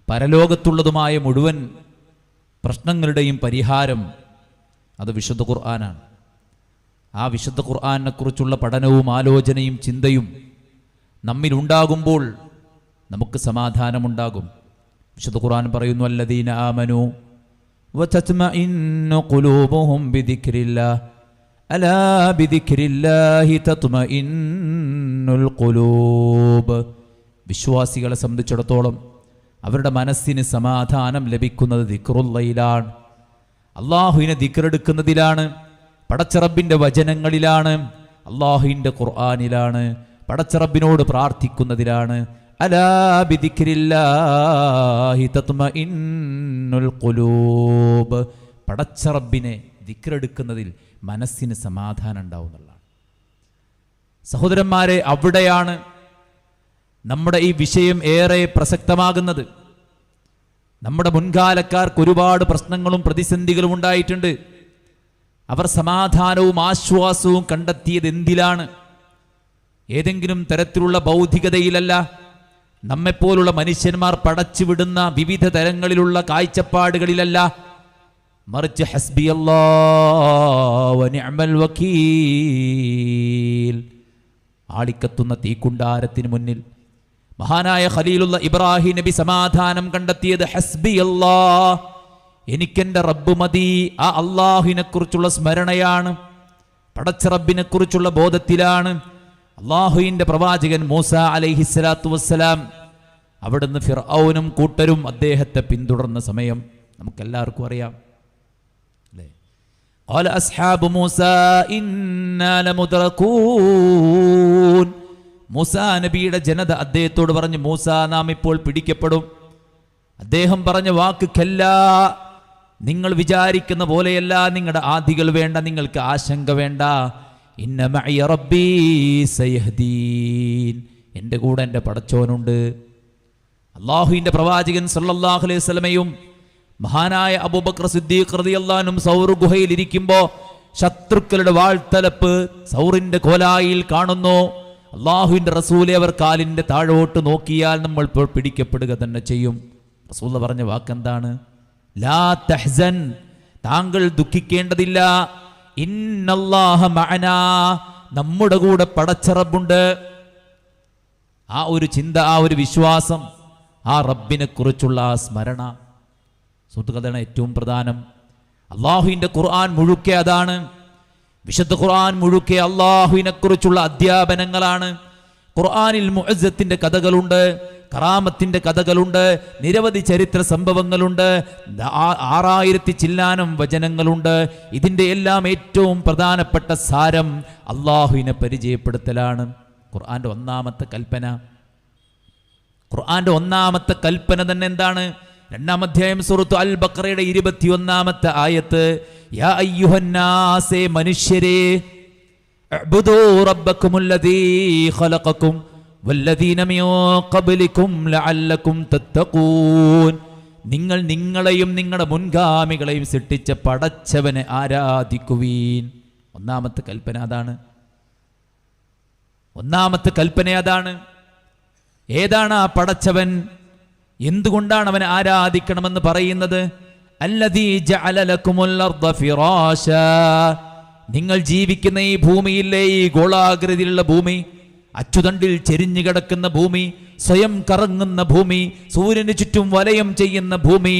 പരലോകത്തുള്ളതുമായ മുഴുവൻ പ്രശ്നങ്ങളുടെയും പരിഹാരം അത് വിശുദ്ധ ഖുർആനാണ്. ആ വിശുദ്ധ ഖുർആനെക്കുറിച്ചുള്ള പഠനവും ആലോചനയും ചിന്തയും നമ്മിലുണ്ടാകുമ്പോൾ നമുക്ക് സമാധാനമുണ്ടാകും. വിശുദ്ധ ഖുർആൻ പറയുന്നു, അല്ലദീന ആമനു വതത്മഇന്നു ഖുലൂബുഹും ബിദിക്രില്ലാഹ് അലാ ബിദിക്രില്ലാഹി തത്മഇന്നുൽ ഖുലൂബ്. വിശ്വാസികളെ സംബന്ധിച്ചിടത്തോളം അവരുടെ മനസ്സിന് സമാധാനം ലഭിക്കുന്നത് ദിക്റുല്ലയിലാണ്, അള്ളാഹുവിനെ ദിക്റെടുക്കുന്നതിലാണ്, പടച്ചറബിൻ്റെ വചനങ്ങളിലാണ്, അള്ളാഹുവിൻ്റെ ഖുർആനിലാണ്, പടച്ചറബിനോട് പ്രാർത്ഥിക്കുന്നതിലാണ്. അലാ ബിദിക്രില്ലാഹി തത്മഇന്നുൽ ഖുലൂബ്. പടച്ചറബിനെ ദിക്റെടുക്കുന്നതിൽ മനസ്സിന് സമാധാനം ഉണ്ടാവുന്നതാണ്. സഹോദരന്മാരെ, അവിടെയാണ് നമ്മുടെ ഈ വിഷയം ഏറെ പ്രസക്തമാകുന്നത്. നമ്മുടെ മുൻകാലക്കാർക്ക് ഒരുപാട് പ്രശ്നങ്ങളും പ്രതിസന്ധികളും ഉണ്ടായിട്ടുണ്ട്. അവർ സമാധാനവും ആശ്വാസവും കണ്ടെത്തിയത് എന്തിലാണ്? ഏതെങ്കിലും തരത്തിലുള്ള ബൗദ്ധികതയിലല്ല. നമ്മെപ്പോലുള്ള മനുഷ്യന്മാർ പടച്ചുവിടുന്ന വിവിധ തരങ്ങളിലുള്ള കാഴ്ചപ്പാടുകളിലല്ല. മറിച്ച് ഹസ്ബിയല്ലാഹു വനിഅമൽ വകീൽ. ആളിക്കത്തുന്ന തീക്കുണ്ടാരത്തിന് മുന്നിൽ മഹാനായ ഖലീലുള്ള ഇബ്രാഹിം നബി സമാധാനം കണ്ടെത്തിയത് ഹസ്ബിയല്ലാഹ്, എനിക്കെൻ്റെ റബ്ബ് മതി. ആ അള്ളാഹുവിനെ കുറിച്ചുള്ള സ്മരണയാണ്, പടച്ച റബ്ബിനെ കുറിച്ചുള്ള ബോധത്തിലാണ്. അള്ളാഹുവിൻ്റെ പ്രവാചകൻ മൂസ അലൈഹിസ്സലാത്തു വസ്സലാം അവിടുന്ന് ഫിർഔനും കൂട്ടരും അദ്ദേഹത്തെ പിന്തുടർന്ന സമയം നമുക്കെല്ലാവർക്കും അറിയാം, അല്ലേ? ഖാല അസ്ഹാബു മൂസാ ഇന്നാ ലമുദ്റകൂൻ. മൂസാ നബിയുടെ ജനത അദ്ദേഹത്തോട് പറഞ്ഞു, മൂസ, നാം ഇപ്പോൾ പിടിക്കപ്പെടും. അദ്ദേഹം പറഞ്ഞ വാക്ക് കല്ലാ, നിങ്ങൾ വിചാരിക്കുന്ന പോലെയല്ല, നിങ്ങളുടെ ആദികൾ വേണ്ട, നിങ്ങൾക്ക് ആശങ്ക വേണ്ട. ഇന്ന മഅയ റബ്ബീ സയഹ്ദീൻ. എൻ്റെ കൂടെ എൻ്റെ പടച്ചോനുണ്ട്. അള്ളാഹുവിൻ്റെ പ്രവാചകൻ സല്ലല്ലാഹു അലൈഹി വസല്ലമയും മഹാനായ അബൂബക്കർ സിദ്ദീഖ് റളിയല്ലാഹു അൻഹു സൗർ ഗുഹയിൽ ഇരിക്കുമ്പോൾ ശത്രുക്കളുടെ വാൾത്തലപ്പ് സൗറിന്റെ കോലായിൽ കാണുന്നു. അള്ളാഹുവിൻ്റെ റസൂലെ അവർ കാലിൻ്റെ താഴോട്ട് നോക്കിയാൽ നമ്മൾ ഇപ്പോൾ പിടിക്കപ്പെടുക തന്നെ ചെയ്യും. റസൂൽ പറഞ്ഞ വാക്കെന്താണ്? ലാ തഹ്സൻ, താങ്കൾ ദുഃഖിക്കേണ്ടതില്ല. ഇന്നല്ലാഹ മഅനാ, നമ്മുടെ കൂടെ പടച്ച റബ്ബുണ്ട്. ആ ഒരു ചിന്ത, ആ ഒരു വിശ്വാസം, ആ റബ്ബിനെ കുറിച്ചുള്ള ആ സ്മരണ സുഹൃത്തുക്കളാണ് ഏറ്റവും പ്രധാനം. അള്ളാഹുവിൻ്റെ ഖുർആൻ മുഴുക്കെ അതാണ്. വിശുദ്ധ ഖുർആൻ മുഴുക്കെ അള്ളാഹുവിനെ കുറിച്ചുള്ള അധ്യാപനങ്ങളാണ്. ഖുർആനിൽ മുഅ്ജിസത്തിന്റെ കഥകളുണ്ട്, കറാമത്തിന്റെ കഥകളുണ്ട്, നിരവധി ചരിത്ര സംഭവങ്ങളുണ്ട്, 6000 ചില്ലാനം വചനങ്ങളുണ്ട്. ഇതിൻ്റെ എല്ലാം ഏറ്റവും പ്രധാനപ്പെട്ട സാരം അള്ളാഹുവിനെ പരിചയപ്പെടുത്തലാണ്. ഖുർആന്റെ ഒന്നാമത്തെ കൽപ്പന, ഖുർആന്റെ ഒന്നാമത്തെ കൽപ്പന തന്നെ എന്താണ്? 2-ാം അധ്യായം സൂറത്ത് അൽ ബഖറയുടെ 21-ാമത്തെ ആയത്ത്, യാ അയ്യുഹന്നാസേ, മനുഷ്യരെ, അഅ്ബുദൂ റബ്ബക്കുമുല്ലദീ ഖലഖക്കും വല്ലദീന മിൻ ഖബ്ലിക്കും ലഅല്ലക്കും തത്തഖൂൻ. നിങ്ങൾ നിങ്ങളെയും നിങ്ങളുടെ മുൻഗാമികളെയും സൃഷ്ടിച്ച പടച്ചവനെ ആരാധിക്കുവീൻ. ഒന്നാമത്തെ കൽപ്പന അതാണ്. ഒന്നാമത്തെ കൽപ്പന അതാണ്. ഏതാണ് ആ പടച്ചവൻ? എന്തുകൊണ്ടാണ് അവനെ ആരാധിക്കണമെന്ന് പറയുന്നത്? അല്ലദീ ജഅല ലക്കുമുൽ അർദ ഫിറാശാ, നിങ്ങൾ ജീവിക്കുന്ന ഈ ഭൂമിയിലെ ഈ ഗോളാകൃതിയിലുള്ള ഭൂമി, അച്ചുതണ്ടിൽ ചെരിഞ്ഞു കിടക്കുന്ന ഭൂമി, സ്വയം കറങ്ങുന്ന ഭൂമി, സൂര്യന് ചുറ്റും വലയം ചെയ്യുന്ന ഭൂമി,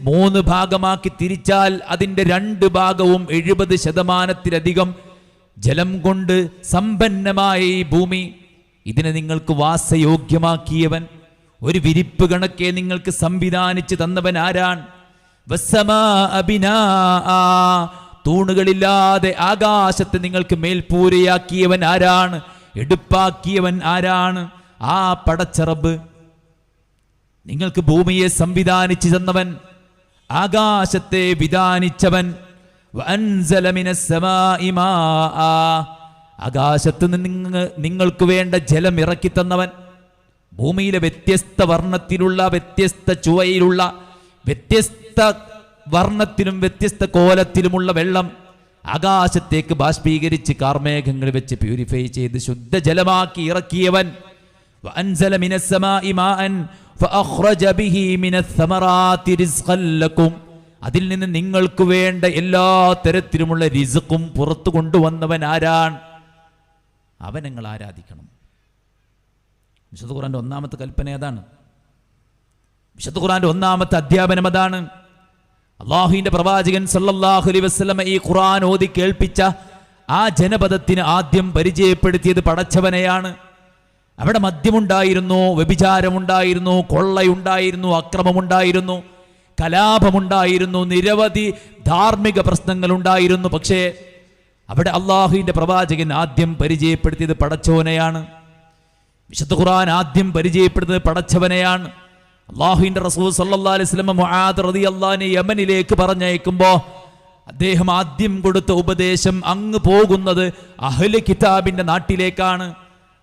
മൂന്ന് ഭാഗമാക്കി തിരിച്ചാൽ അതിൻ്റെ 2 ഭാഗവും 70% ജലം കൊണ്ട് സമ്പന്നമായ ഈ ഭൂമി, ഇതിനെ നിങ്ങൾക്ക് വാസയോഗ്യമാക്കിയവൻ, ഒരു വിരിപ്പ് കണക്കെ നിങ്ങൾക്ക് സംവിധാനിച്ചു തന്നവൻ ആരാണ്? വസ്സമാഅ ബിനാഅ, തൂണുകളില്ലാതെ ആകാശത്തെ നിങ്ങൾക്ക് മേൽപ്പൂരയാക്കിയവൻ ആരാണ്? എടുപ്പാക്കിയവൻ ആരാണ്? ആ പടച്ച റബ്ബ്. നിങ്ങൾക്ക് ഭൂമിയെ സംവിധാനിച്ചു തന്നവൻ, ആകാശത്തെ വിധാനിച്ചവൻ. വഅൻസല മിനസ് സമാഇ മാഅ, ആകാശത്ത് നിന്ന് നിങ്ങൾക്ക് വേണ്ട ജലം ഇറക്കി തന്നവൻ. ഭൂമിയിലെ വ്യത്യസ്ത വർണ്ണത്തിലുള്ള, വ്യത്യസ്ത ചുവയിലുള്ള, വ്യത്യസ്ത വർണ്ണത്തിലും വ്യത്യസ്ത കോലത്തിലുമുള്ള വെള്ളം ആകാശത്തേക്ക് ബാഷ്പീകരിച്ച് കാർമേഘങ്ങൾ വെച്ച് പ്യൂരിഫൈ ചെയ്ത് ശുദ്ധജലമാക്കി ഇറക്കിയവൻ. വഅൻസല മിനസ് സമാഇ മാഅൻ ഫഅഖ്റജ ബിഹി മിനസ് സമറാത്തി റിസ്ഖൻ ലക്കും, അതിൽ നിന്ന് നിങ്ങൾക്ക് വേണ്ട എല്ലാ തരത്തിലുമുള്ള റിസ്ഖും പുറത്തു കൊണ്ടുവന്നവൻ ആരാണ്? അവൻ നിങ്ങൾ ആരാധിക്കണം. വിശുദ്ധ ഖുർആന്റെ ഒന്നാമത്തെ കൽപ്പന അതാണ്. വിശുദ്ധ ഖുർആന്റെ ഒന്നാമത്തെ അധ്യാപനം അതാണ്. അള്ളാഹുവിന്റെ പ്രവാചകൻ സല്ലല്ലാഹു അലൈഹി വസല്ലം ഈ ഖുർആൻ ഓതി കേൾപ്പിച്ച ആ ജനപദത്തിന് ആദ്യം പരിചയപ്പെടുത്തിയത് പടച്ചവനെയാണ്. അവിടെ മദ്യമുണ്ടായിരുന്നു, വ്യഭിചാരമുണ്ടായിരുന്നു, കൊള്ളയുണ്ടായിരുന്നു, അക്രമമുണ്ടായിരുന്നു, കലാപമുണ്ടായിരുന്നു, നിരവധി ധാർമ്മിക പ്രശ്നങ്ങൾ ഉണ്ടായിരുന്നു. പക്ഷേ അവിടെ അള്ളാഹുവിന്റെ പ്രവാചകൻ ആദ്യം പരിചയപ്പെടുത്തിയത് പടച്ചവനെയാണ്. വിശുദ്ധ ഖുർആൻ ആദ്യം പരിചയപ്പെടുന്നത് പടച്ചവനെയാണ്. അള്ളാഹുവിന്റെ റസൂൽ സല്ലല്ലാഹു അലൈഹി വസല്ലം മുആദ് റളിയല്ലാഹു അൻഹു യമനിലേക്ക് പറഞ്ഞയക്കുമ്പോൾ അദ്ദേഹം ആദ്യം കൊടുത്ത ഉപദേശം, അങ്ങ് പോകുന്നത് അഹ്ലു കിതാബിന്റെ നാട്ടിലേക്കാണ്,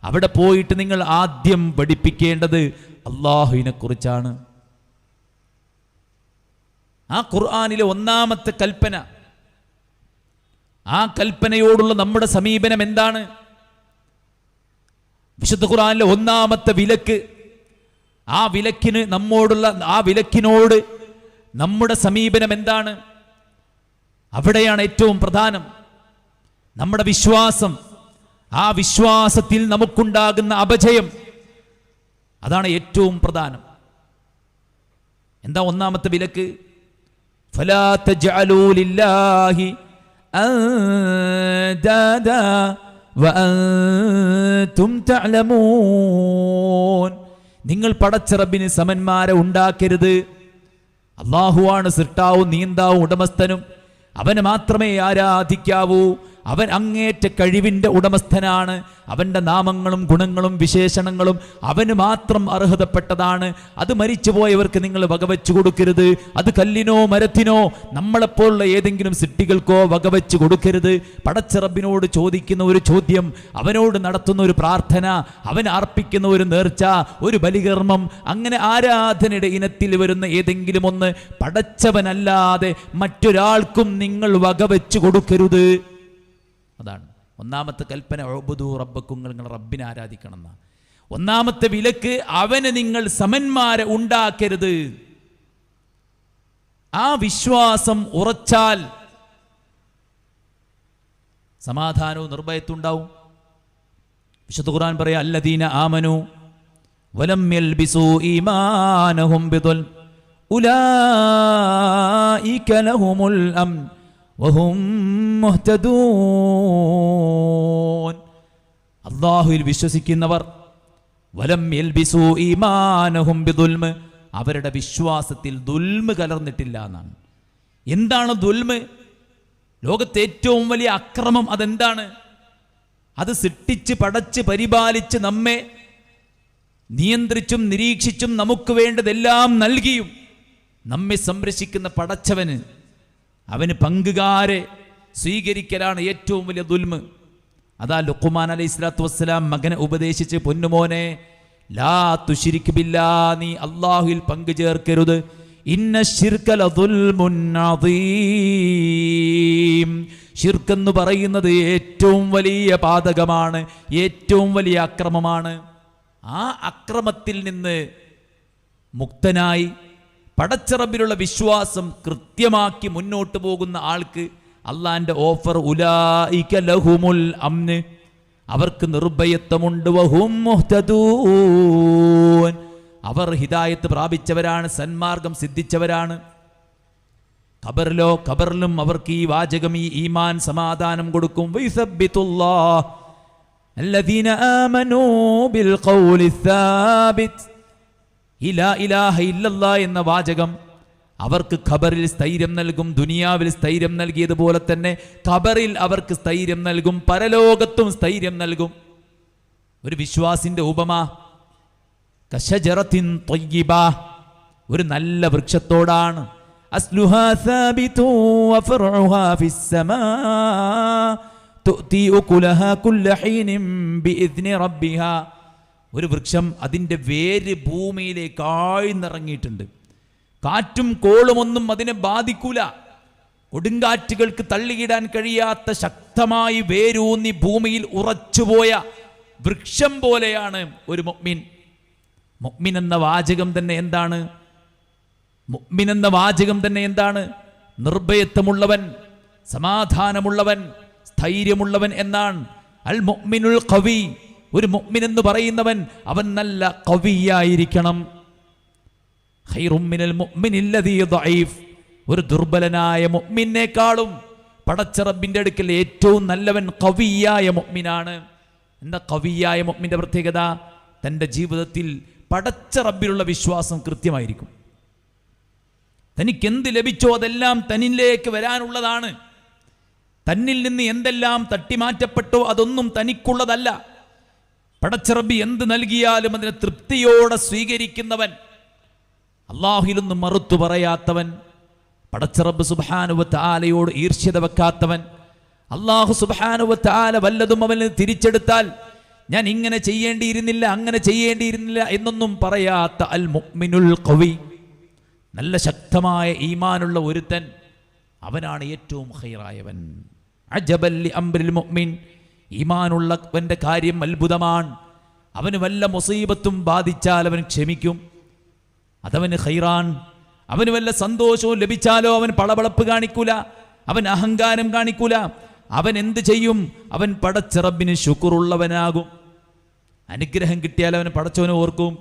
അവിടെ പോയിട്ട് നിങ്ങൾ ആദ്യം പഠിപ്പിക്കേണ്ടത് അള്ളാഹുവിനെ കുറിച്ചാണ്. ആ ഖുർആനിലെ ഒന്നാമത്തെ കൽപ്പന, ആ കൽപ്പനയോടുള്ള നമ്മുടെ സമീപനം എന്താണ്? വിശുദ്ധ ഖുർആനിലെ ഒന്നാമത്തെ വിലക്ക്, ആ വിലക്കിന് നമ്മോടുള്ള, ആ വിലക്കിനോട് നമ്മുടെ സമീപനം എന്താണ്? അവിടെയാണ് ഏറ്റവും പ്രധാനം നമ്മുടെ വിശ്വാസം. ആ വിശ്വാസത്തിൽ നമുക്കുണ്ടാകുന്ന അപജയം, അതാണ് ഏറ്റവും പ്രധാനം. എന്താ ഒന്നാമത്തെ വിലക്ക്? ഫലാ തജ്അലൂ ലില്ലാഹി അൻദാദാ വഅൻതും തഅലമൂൻ, നിങ്ങൾ പടച്ച റബ്ബിന് സമന്മാരെ ഉണ്ടാക്കരുത്. അള്ളാഹുവാണ് സൃഷ്ടാവും നീന്താവും ഉടമസ്ഥനും, അവനെ മാത്രമേ ആരാധിക്കാവൂ, അവൻ അങ്ങേറ്റ കഴിവിൻ്റെ ഉടമസ്ഥനാണ്. അവൻ്റെ നാമങ്ങളും ഗുണങ്ങളും വിശേഷണങ്ങളും അവന് മാത്രം അർഹതപ്പെട്ടതാണ്. അത് മരിച്ചുപോയവർക്ക് നിങ്ങൾ വകവെച്ചു കൊടുക്കരുത്. അത് കല്ലിനോ മരത്തിനോ നമ്മളെപ്പോലുള്ള ഏതെങ്കിലും സിട്ടികൾക്കോ വകവെച്ചു കൊടുക്കരുത്. പടച്ച റബ്ബിനോട് ചോദിക്കുന്ന ഒരു ചോദ്യം, അവനോട് നടത്തുന്ന ഒരു പ്രാർത്ഥന, അവൻ അർപ്പിക്കുന്ന ഒരു നേർച്ച, ഒരു ബലികർമ്മം, അങ്ങനെ ആരാധനയുടെ ഇനത്തിൽ വരുന്ന ഏതെങ്കിലും ഒന്ന് പടച്ചവനല്ലാതെ മറ്റൊരാൾക്കും നിങ്ങൾ വകവെച്ചു കൊടുക്കരുത്. അതാണ് ഒന്നാമത്തെ കൽപ്പന. ഉഅ്ബുദൂ റബ്ബക്കും, നിങ്ങൾ റബ്ബിനെ ആരാധിക്കണം എന്നാ. ഒന്നാമത്തെ വിലക്ക്, അവന് നിങ്ങൾ സമന്മാരെ ഉണ്ടാക്കരുത്. ആ വിശ്വാസം ഉറച്ചാൽ സമാധാനവും നിർഭയത്വം ഉണ്ടാവും. വിശുദ്ധ ഖുർആൻ പറയാ, അല്ലദീന ആമനു വലം യൽബിസൂ ഈമാനഹും ബിദുൽ ഉലൈക ലഹുമുൽ അംൻ വഹും മുഹ്തദൂൻ. അല്ലാഹുവിൽ വിശ്വസിക്കുന്നവർ, വലം യൽബിസൂ ഈമാനഹും ബിദുൽമ്, അവരുടെ വിശ്വാസത്തിൽ ദുൽമ് കലർന്നിട്ടില്ല എന്നാണ്. എന്താണ് ദുൽമ്? ലോകത്തെ ഏറ്റവും വലിയ അക്രമം അതെന്താണ്? അത് സൃഷ്ടിച്ച് പടച്ച് പരിപാലിച്ച് നമ്മെ നിയന്ത്രിച്ചും നിരീക്ഷിച്ചും നമുക്ക് വേണ്ടതെല്ലാം നൽകിയും നമ്മെ സംരക്ഷിക്കുന്ന പടച്ചവന്, അവന് പങ്കുകാരെ സ്വീകരിക്കലാണ് ഏറ്റവും വലിയ ദുൽമ്. അതാ ലുഖ്മാൻ അലൈഹി സ്വലാത്തു വസ്സലാം മകനെ ഉപദേശിച്ച്, പൊന്നുമോനെ, ലാ തുശ്രിക് ബില്ലാ, നീ അല്ലാഹുവിൽ പങ്കു ചേർക്കരുത്. ഇന്ന ശിർക ലദുൽമുൻ അദീം, ശിർക്ക് എന്ന് പറയുന്നത് ഏറ്റവും വലിയ പാതകമാണ്, ഏറ്റവും വലിയ അക്രമമാണ്. ആ അക്രമത്തിൽ നിന്ന് മുക്തനായി പടച്ച റബ്ബിലുള്ള വിശ്വാസം കൃത്യമാക്കി മുന്നോട്ട് പോകുന്ന ആൾക്ക് അള്ളാന്റെ ഓഫർ, ഉലൈക ലഹുമുൽ അംന്, അവർക്ക് നിർഭയത്വമുണ്ട്. വഹും മുഹ്തദൂൻ, അവർ ഹിദായത്ത് പ്രാപിച്ചവരാണ്, സന്മാർഗം സിദ്ധിച്ചവരാണ്. ഖബറിലും അവർക്ക് ഈ വാചകം, ഈ ഈമാൻ സമാധാനം കൊടുക്കും. വയുസബ്ബിതുല്ലാഹ് അല്ലദീന ആമനൂ ബിൽ ഖൗലി സാബിത്, ലാ ഇലാഹ ഇല്ലല്ലാഹ് എന്ന വാചകം അവർക്ക് ഖബറിൽ സ്ഥൈര്യം നൽകും. ദുനിയാവിൽ സ്ഥൈര്യം നൽകിയതുപോലെ തന്നെ ഖബറിൽ അവർക്ക് സ്ഥൈര്യം നൽകും, പരലോകത്തും സ്ഥൈര്യം നൽകും. ഒരു വിശ്വാസിന്റെ ഉപമ കശജറത്തിൻ ത്വയ്യിബ, ഒരു നല്ല വൃക്ഷത്തോടാണ്. അസ്ലുഹാ സാബിതു വഫർഉഹാ ഫിസ്സമാ തുഅതി ഉകുലഹാ കുല്ല ഹീനിൻ ബിഇദ്നി റബ്ബിഹാ. ഒരു വൃക്ഷം, അതിൻ്റെ വേര് ഭൂമിയിലേക്ക് ആഴ്ന്നിറങ്ങിയിട്ടുണ്ട്. കാറ്റും കോളുമൊന്നും അതിനെ ബാധിക്കൂല. കൊടുങ്കാറ്റുകൾക്ക് തള്ളിയിടാൻ കഴിയാത്ത ശക്തമായി വേരൂന്നി ഭൂമിയിൽ ഉറച്ചുപോയ വൃക്ഷം പോലെയാണ് ഒരു മുഅ്മിൻ. മുഅ്മിൻ എന്ന വാചകം തന്നെ എന്താണ്? മുഅ്മിൻ എന്ന വാചകം തന്നെ എന്താണ്? നിർഭയത്വമുള്ളവൻ, സമാധാനമുള്ളവൻ, സ്ഥൈര്യമുള്ളവൻ എന്നാണ്. അൽ മുഅ്മിനുൽ ഖവി, ഒരു മുഅ്മിൻ എന്ന് പറയുന്നവൻ അവൻ നല്ല ഖവിയായിരിക്കണം. ഖൈറും മിനൽ മുഅ്മിനിൽ ലദീ ദഈഫ്, ഒരു ദുർബലനായ മുഅ്മിനേക്കാളും പടച്ച റബ്ബിന്റെ അടുക്കൽ ഏറ്റവും നല്ലവൻ ഖവിയായ മുഅ്മിനാണ്. എന്താ ഖവിയായ മുഅ്മിന്റെ പ്രത്യേകത? തൻ്റെ ജീവിതത്തിൽ പടച്ച റബ്ബിലുള്ള വിശ്വാസം കൃത്യമായിരിക്കും. തനിക്കെന്ത് ലഭിച്ചോ അതെല്ലാം തന്നിലേക്ക് വരാനുള്ളതാണ്. തന്നിൽ നിന്ന് എന്തെല്ലാം തട്ടിമാറ്റപ്പെട്ടോ അതൊന്നും തനിക്കുള്ളതല്ല. പടച്ച റബ്ബി എന്ത് നൽകിയാലും അതിനെ തൃപ്തിയോടെ സ്വീകരിക്കുന്നവൻ, അല്ലാഹുവിലൊന്നും മറുത്തു പറയാത്തവൻ, പടച്ച റബ്ബ് സുബ്ഹാനഹു വ തആലയോട് ഈർഷ്യത വെക്കാത്തവൻ, അല്ലാഹു സുബ്ഹാനഹു വ തആല വല്ലതും അവന് തിരിച്ചെടുത്താൽ ഞാൻ ഇങ്ങനെ ചെയ്യേണ്ടിയിരുന്നില്ല, അങ്ങനെ ചെയ്യേണ്ടിയിരുന്നില്ല എന്നൊന്നും പറയാത്ത അൽ മുഅ്മിനുൽ ഖവി, നല്ല ശക്തമായ ഈമാനുള്ള ഒരുത്തൻ, അവനാണ് ഏറ്റവും ഖൈറായവൻ. അജബൽ ലി അംറിൽ മുഅ്മിൻ, ഈമാനുള്ളവന്റെ കാര്യം അത്ഭുതമാണ്. അവന് വല്ല മുസീബത്തും ബാധിച്ചാൽ അവൻ ക്ഷമിക്കും, അതവന് ഖൈറാൻ. അവന് വല്ല സന്തോഷവും ലഭിച്ചാലോ അവൻ പളപളപ്പ് കാണിക്കൂല, അവൻ അഹങ്കാരം കാണിക്കൂല. അവൻ എന്ത് ചെയ്യും? അവൻ പടച്ച റബ്ബിന് ശുക്റുള്ളവനാകും. അനുഗ്രഹം കിട്ടിയാൽ അവന് പടച്ചവനെ ഓർക്കും,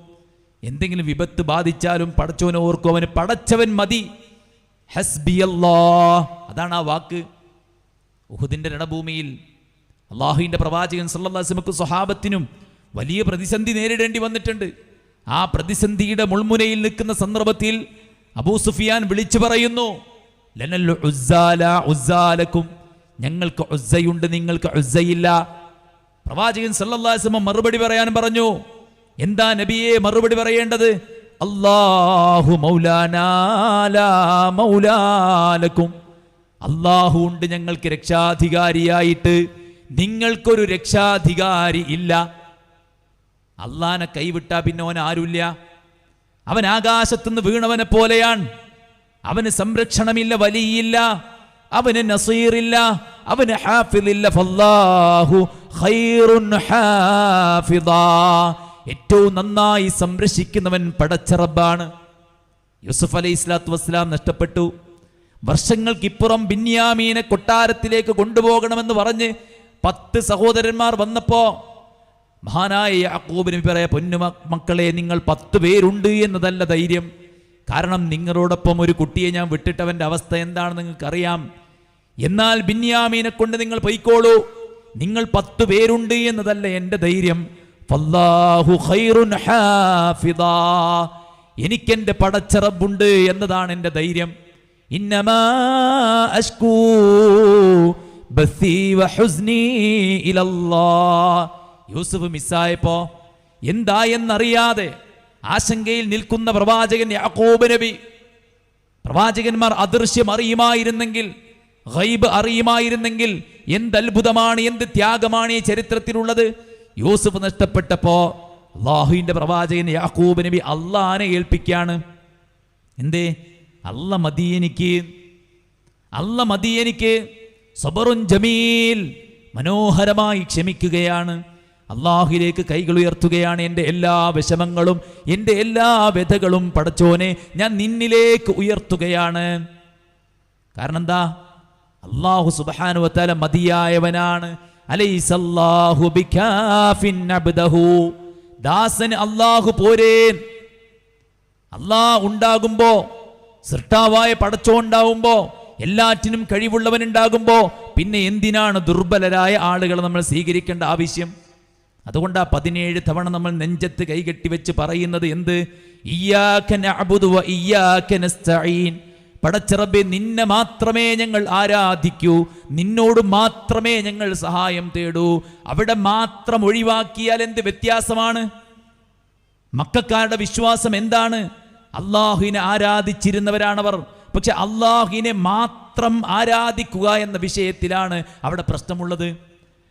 എന്തെങ്കിലും വിപത്ത് ബാധിച്ചാലും പടച്ചവനെ ഓർക്കും. അവന് പടച്ചവൻ മതി. ഹസ്ബിയല്ലാഹ്, അതാണ് ആ വാക്ക്. ഉഹുദിന്റെ രണഭൂമിയിൽ അള്ളാഹുവിന്റെ പ്രവാചകൻ സല്ലല്ലാഹു അലൈഹി വസല്ലം സ്വഹാബത്തിനും വലിയ പ്രതിസന്ധി നേരിടേണ്ടി വന്നിട്ടുണ്ട്. ആ പ്രതിസന്ധിയുടെ മുൾമുനയിൽ നിൽക്കുന്ന സന്ദർഭത്തിൽ അബൂ സുഫിയാൻ വിളിച്ചു പറയുന്നു, ലനൽ ഉസ്സാല ഉസ്സാലക്കും, ഞങ്ങൾക്ക് ഉസ്സയുണ്ട്, നിങ്ങൾക്ക് ഉസ്സയില്ല. പ്രവാചകൻ സല്ലല്ലാഹു അലൈഹി വസല്ലം മറുപടി പറയാനും പറഞ്ഞു. എന്താ നബിയെ മറുപടി പറയേണ്ടത്? അല്ലാഹു മൗലാനാ ലാ മൗലാ ലക്കും. അല്ലാഹു ഉണ്ട് ഞങ്ങൾക്ക് രക്ഷാധികാരിയായിട്ട്, നിങ്ങൾക്കൊരു രക്ഷാധികാരി ഇല്ല. അള്ളാനെ കൈവിട്ടാ പിന്നെ അവൻ ആരുമില്ല. അവൻ ആകാശത്തുനിന്ന് വീണവനെ പോലെയാണ്. അവന് സംരക്ഷണമില്ല, വലിയില്ല, അവന് നസീറില്ല, അവന് ഹാഫിളില്ല. ഫല്ലാഹു ഖൈറുൻ ഹാഫിദാ. ഏറ്റവും നന്നായി സംരക്ഷിക്കുന്നവൻ പടച്ച റബ്ബാണ്. യൂസുഫ് അലൈഹി സ്വലാത്തു വസ്സലാം നഷ്ടപ്പെട്ടു. വർഷങ്ങൾക്കിപ്പുറം ബിന്യാമീനെ കൊട്ടാരത്തിലേക്ക് കൊണ്ടുപോകണമെന്ന് പറഞ്ഞ് 10 സഹോദരന്മാർ വന്നപ്പോ മഹാനായ യാക്കൂബ് നബി പറയാ, പൊന്നു മക്കളെ, നിങ്ങൾ 10 പേരുണ്ട് എന്നതല്ല ധൈര്യം. കാരണം നിങ്ങളോടൊപ്പം ഒരു കുട്ടിയെ ഞാൻ വിട്ടിട്ടവന്റെ അവസ്ഥ എന്താണെന്ന് നിങ്ങൾക്കറിയാം. എന്നാൽ ബിന്യാമീനെ കൊണ്ട് നിങ്ങൾ പൊയ്ക്കോളൂ, നിങ്ങൾ 10 പേരുണ്ട് എന്നതല്ല എൻ്റെ ധൈര്യം. ഫല്ലാഹു ഖൈറുൻ ഹാഫിദാ. എനിക്കെൻ്റെ പടച്ച റബ്ബുണ്ട് എന്നതാണ് എൻ്റെ ധൈര്യം. ഇന്നമാ അശ്കൂ ബസീ വഹുസ്നി ഇലല്ലാഹ്. യൂസുഫ് മിസ്സായപ്പോ എന്തായെന്നറിയാതെ ആശങ്കയിൽ നിൽക്കുന്ന പ്രവാചകൻ യാക്കൂബ് നബി, പ്രവാചകന്മാർ അദൃശ്യം അറിയുമായിരുന്നെങ്കിൽ, ഗൈബ് അറിയുമായിരുന്നെങ്കിൽ എന്തത്ഭുതമാണ്, എന്ത് ത്യാഗമാണ് ഈ ചരിത്രത്തിലുള്ളത്. യൂസുഫ് നഷ്ടപ്പെട്ടപ്പോ അല്ലാഹുവിന്റെ പ്രവാചകൻ യാക്കൂബ് നബി അള്ളാനെ ഏൽപ്പിക്കാണ്. എന്തേ? അല്ല മതി എനിക്ക്, അല്ല മതി എനിക്ക്. സബറുൻ ജമീൽ, മനോഹരമായി ക്ഷമിക്കുകയാണ്. അള്ളാഹുവിലേക്ക് കൈകൾ ഉയർത്തുകയാണ്. എൻ്റെ എല്ലാ വിഷമങ്ങളും, എൻ്റെ എല്ലാ വ്യഥകളും പടച്ചോനെ ഞാൻ നിന്നിലേക്ക് ഉയർത്തുകയാണ്. കാരണം എന്താ? അല്ലാഹു സുബ്ഹാനഹു വ തആല മതിയായവനാണ്. അലൈസല്ലാഹു ബികാഫിൻ അബ്ദഹു. ദാസന് അല്ലാഹു പോരേ. അല്ലാഹ് ഉണ്ടാകുമ്പോ, സൃഷ്ടാവായ പടച്ചോൻ ഉണ്ടാവുമ്പോ, എല്ലാറ്റിനും കഴിവുള്ളവൻ ഉണ്ടാകുമ്പോ പിന്നെ എന്തിനാണ് ദുർബലരായ ആളുകളെ നമ്മൾ സ്വീകരിക്കേണ്ട ആവശ്യം? അതുകൊണ്ടാ 17 തവണ നമ്മൾ നെഞ്ചത്ത് കൈകെട്ടി വെച്ച് പറയുന്നത് എന്ത്? ഇയ്യാക നഅ്ബുദു വ ഇയ്യാക നസ്തഈൻ. പടച്ച റബ്ബേ, നിന്നെ മാത്രമേ ഞങ്ങൾ ആരാധിക്കൂ, നിന്നോട് മാത്രമേ ഞങ്ങൾ സഹായം തേടൂ. അവിടെ മാത്രം ഒഴിവാക്കിയാൽ എന്ത് വ്യത്യാസമാണ്? മക്കക്കാരുടെ വിശ്വാസം എന്താണ്? അള്ളാഹുവിനെ ആരാധിച്ചിരുന്നവരാണവർ. പക്ഷെ അള്ളാഹുവിനെ മാത്രം ആരാധിക്കുക എന്ന വിഷയത്തിലാണ് അവിടെ പ്രശ്നമുള്ളത്.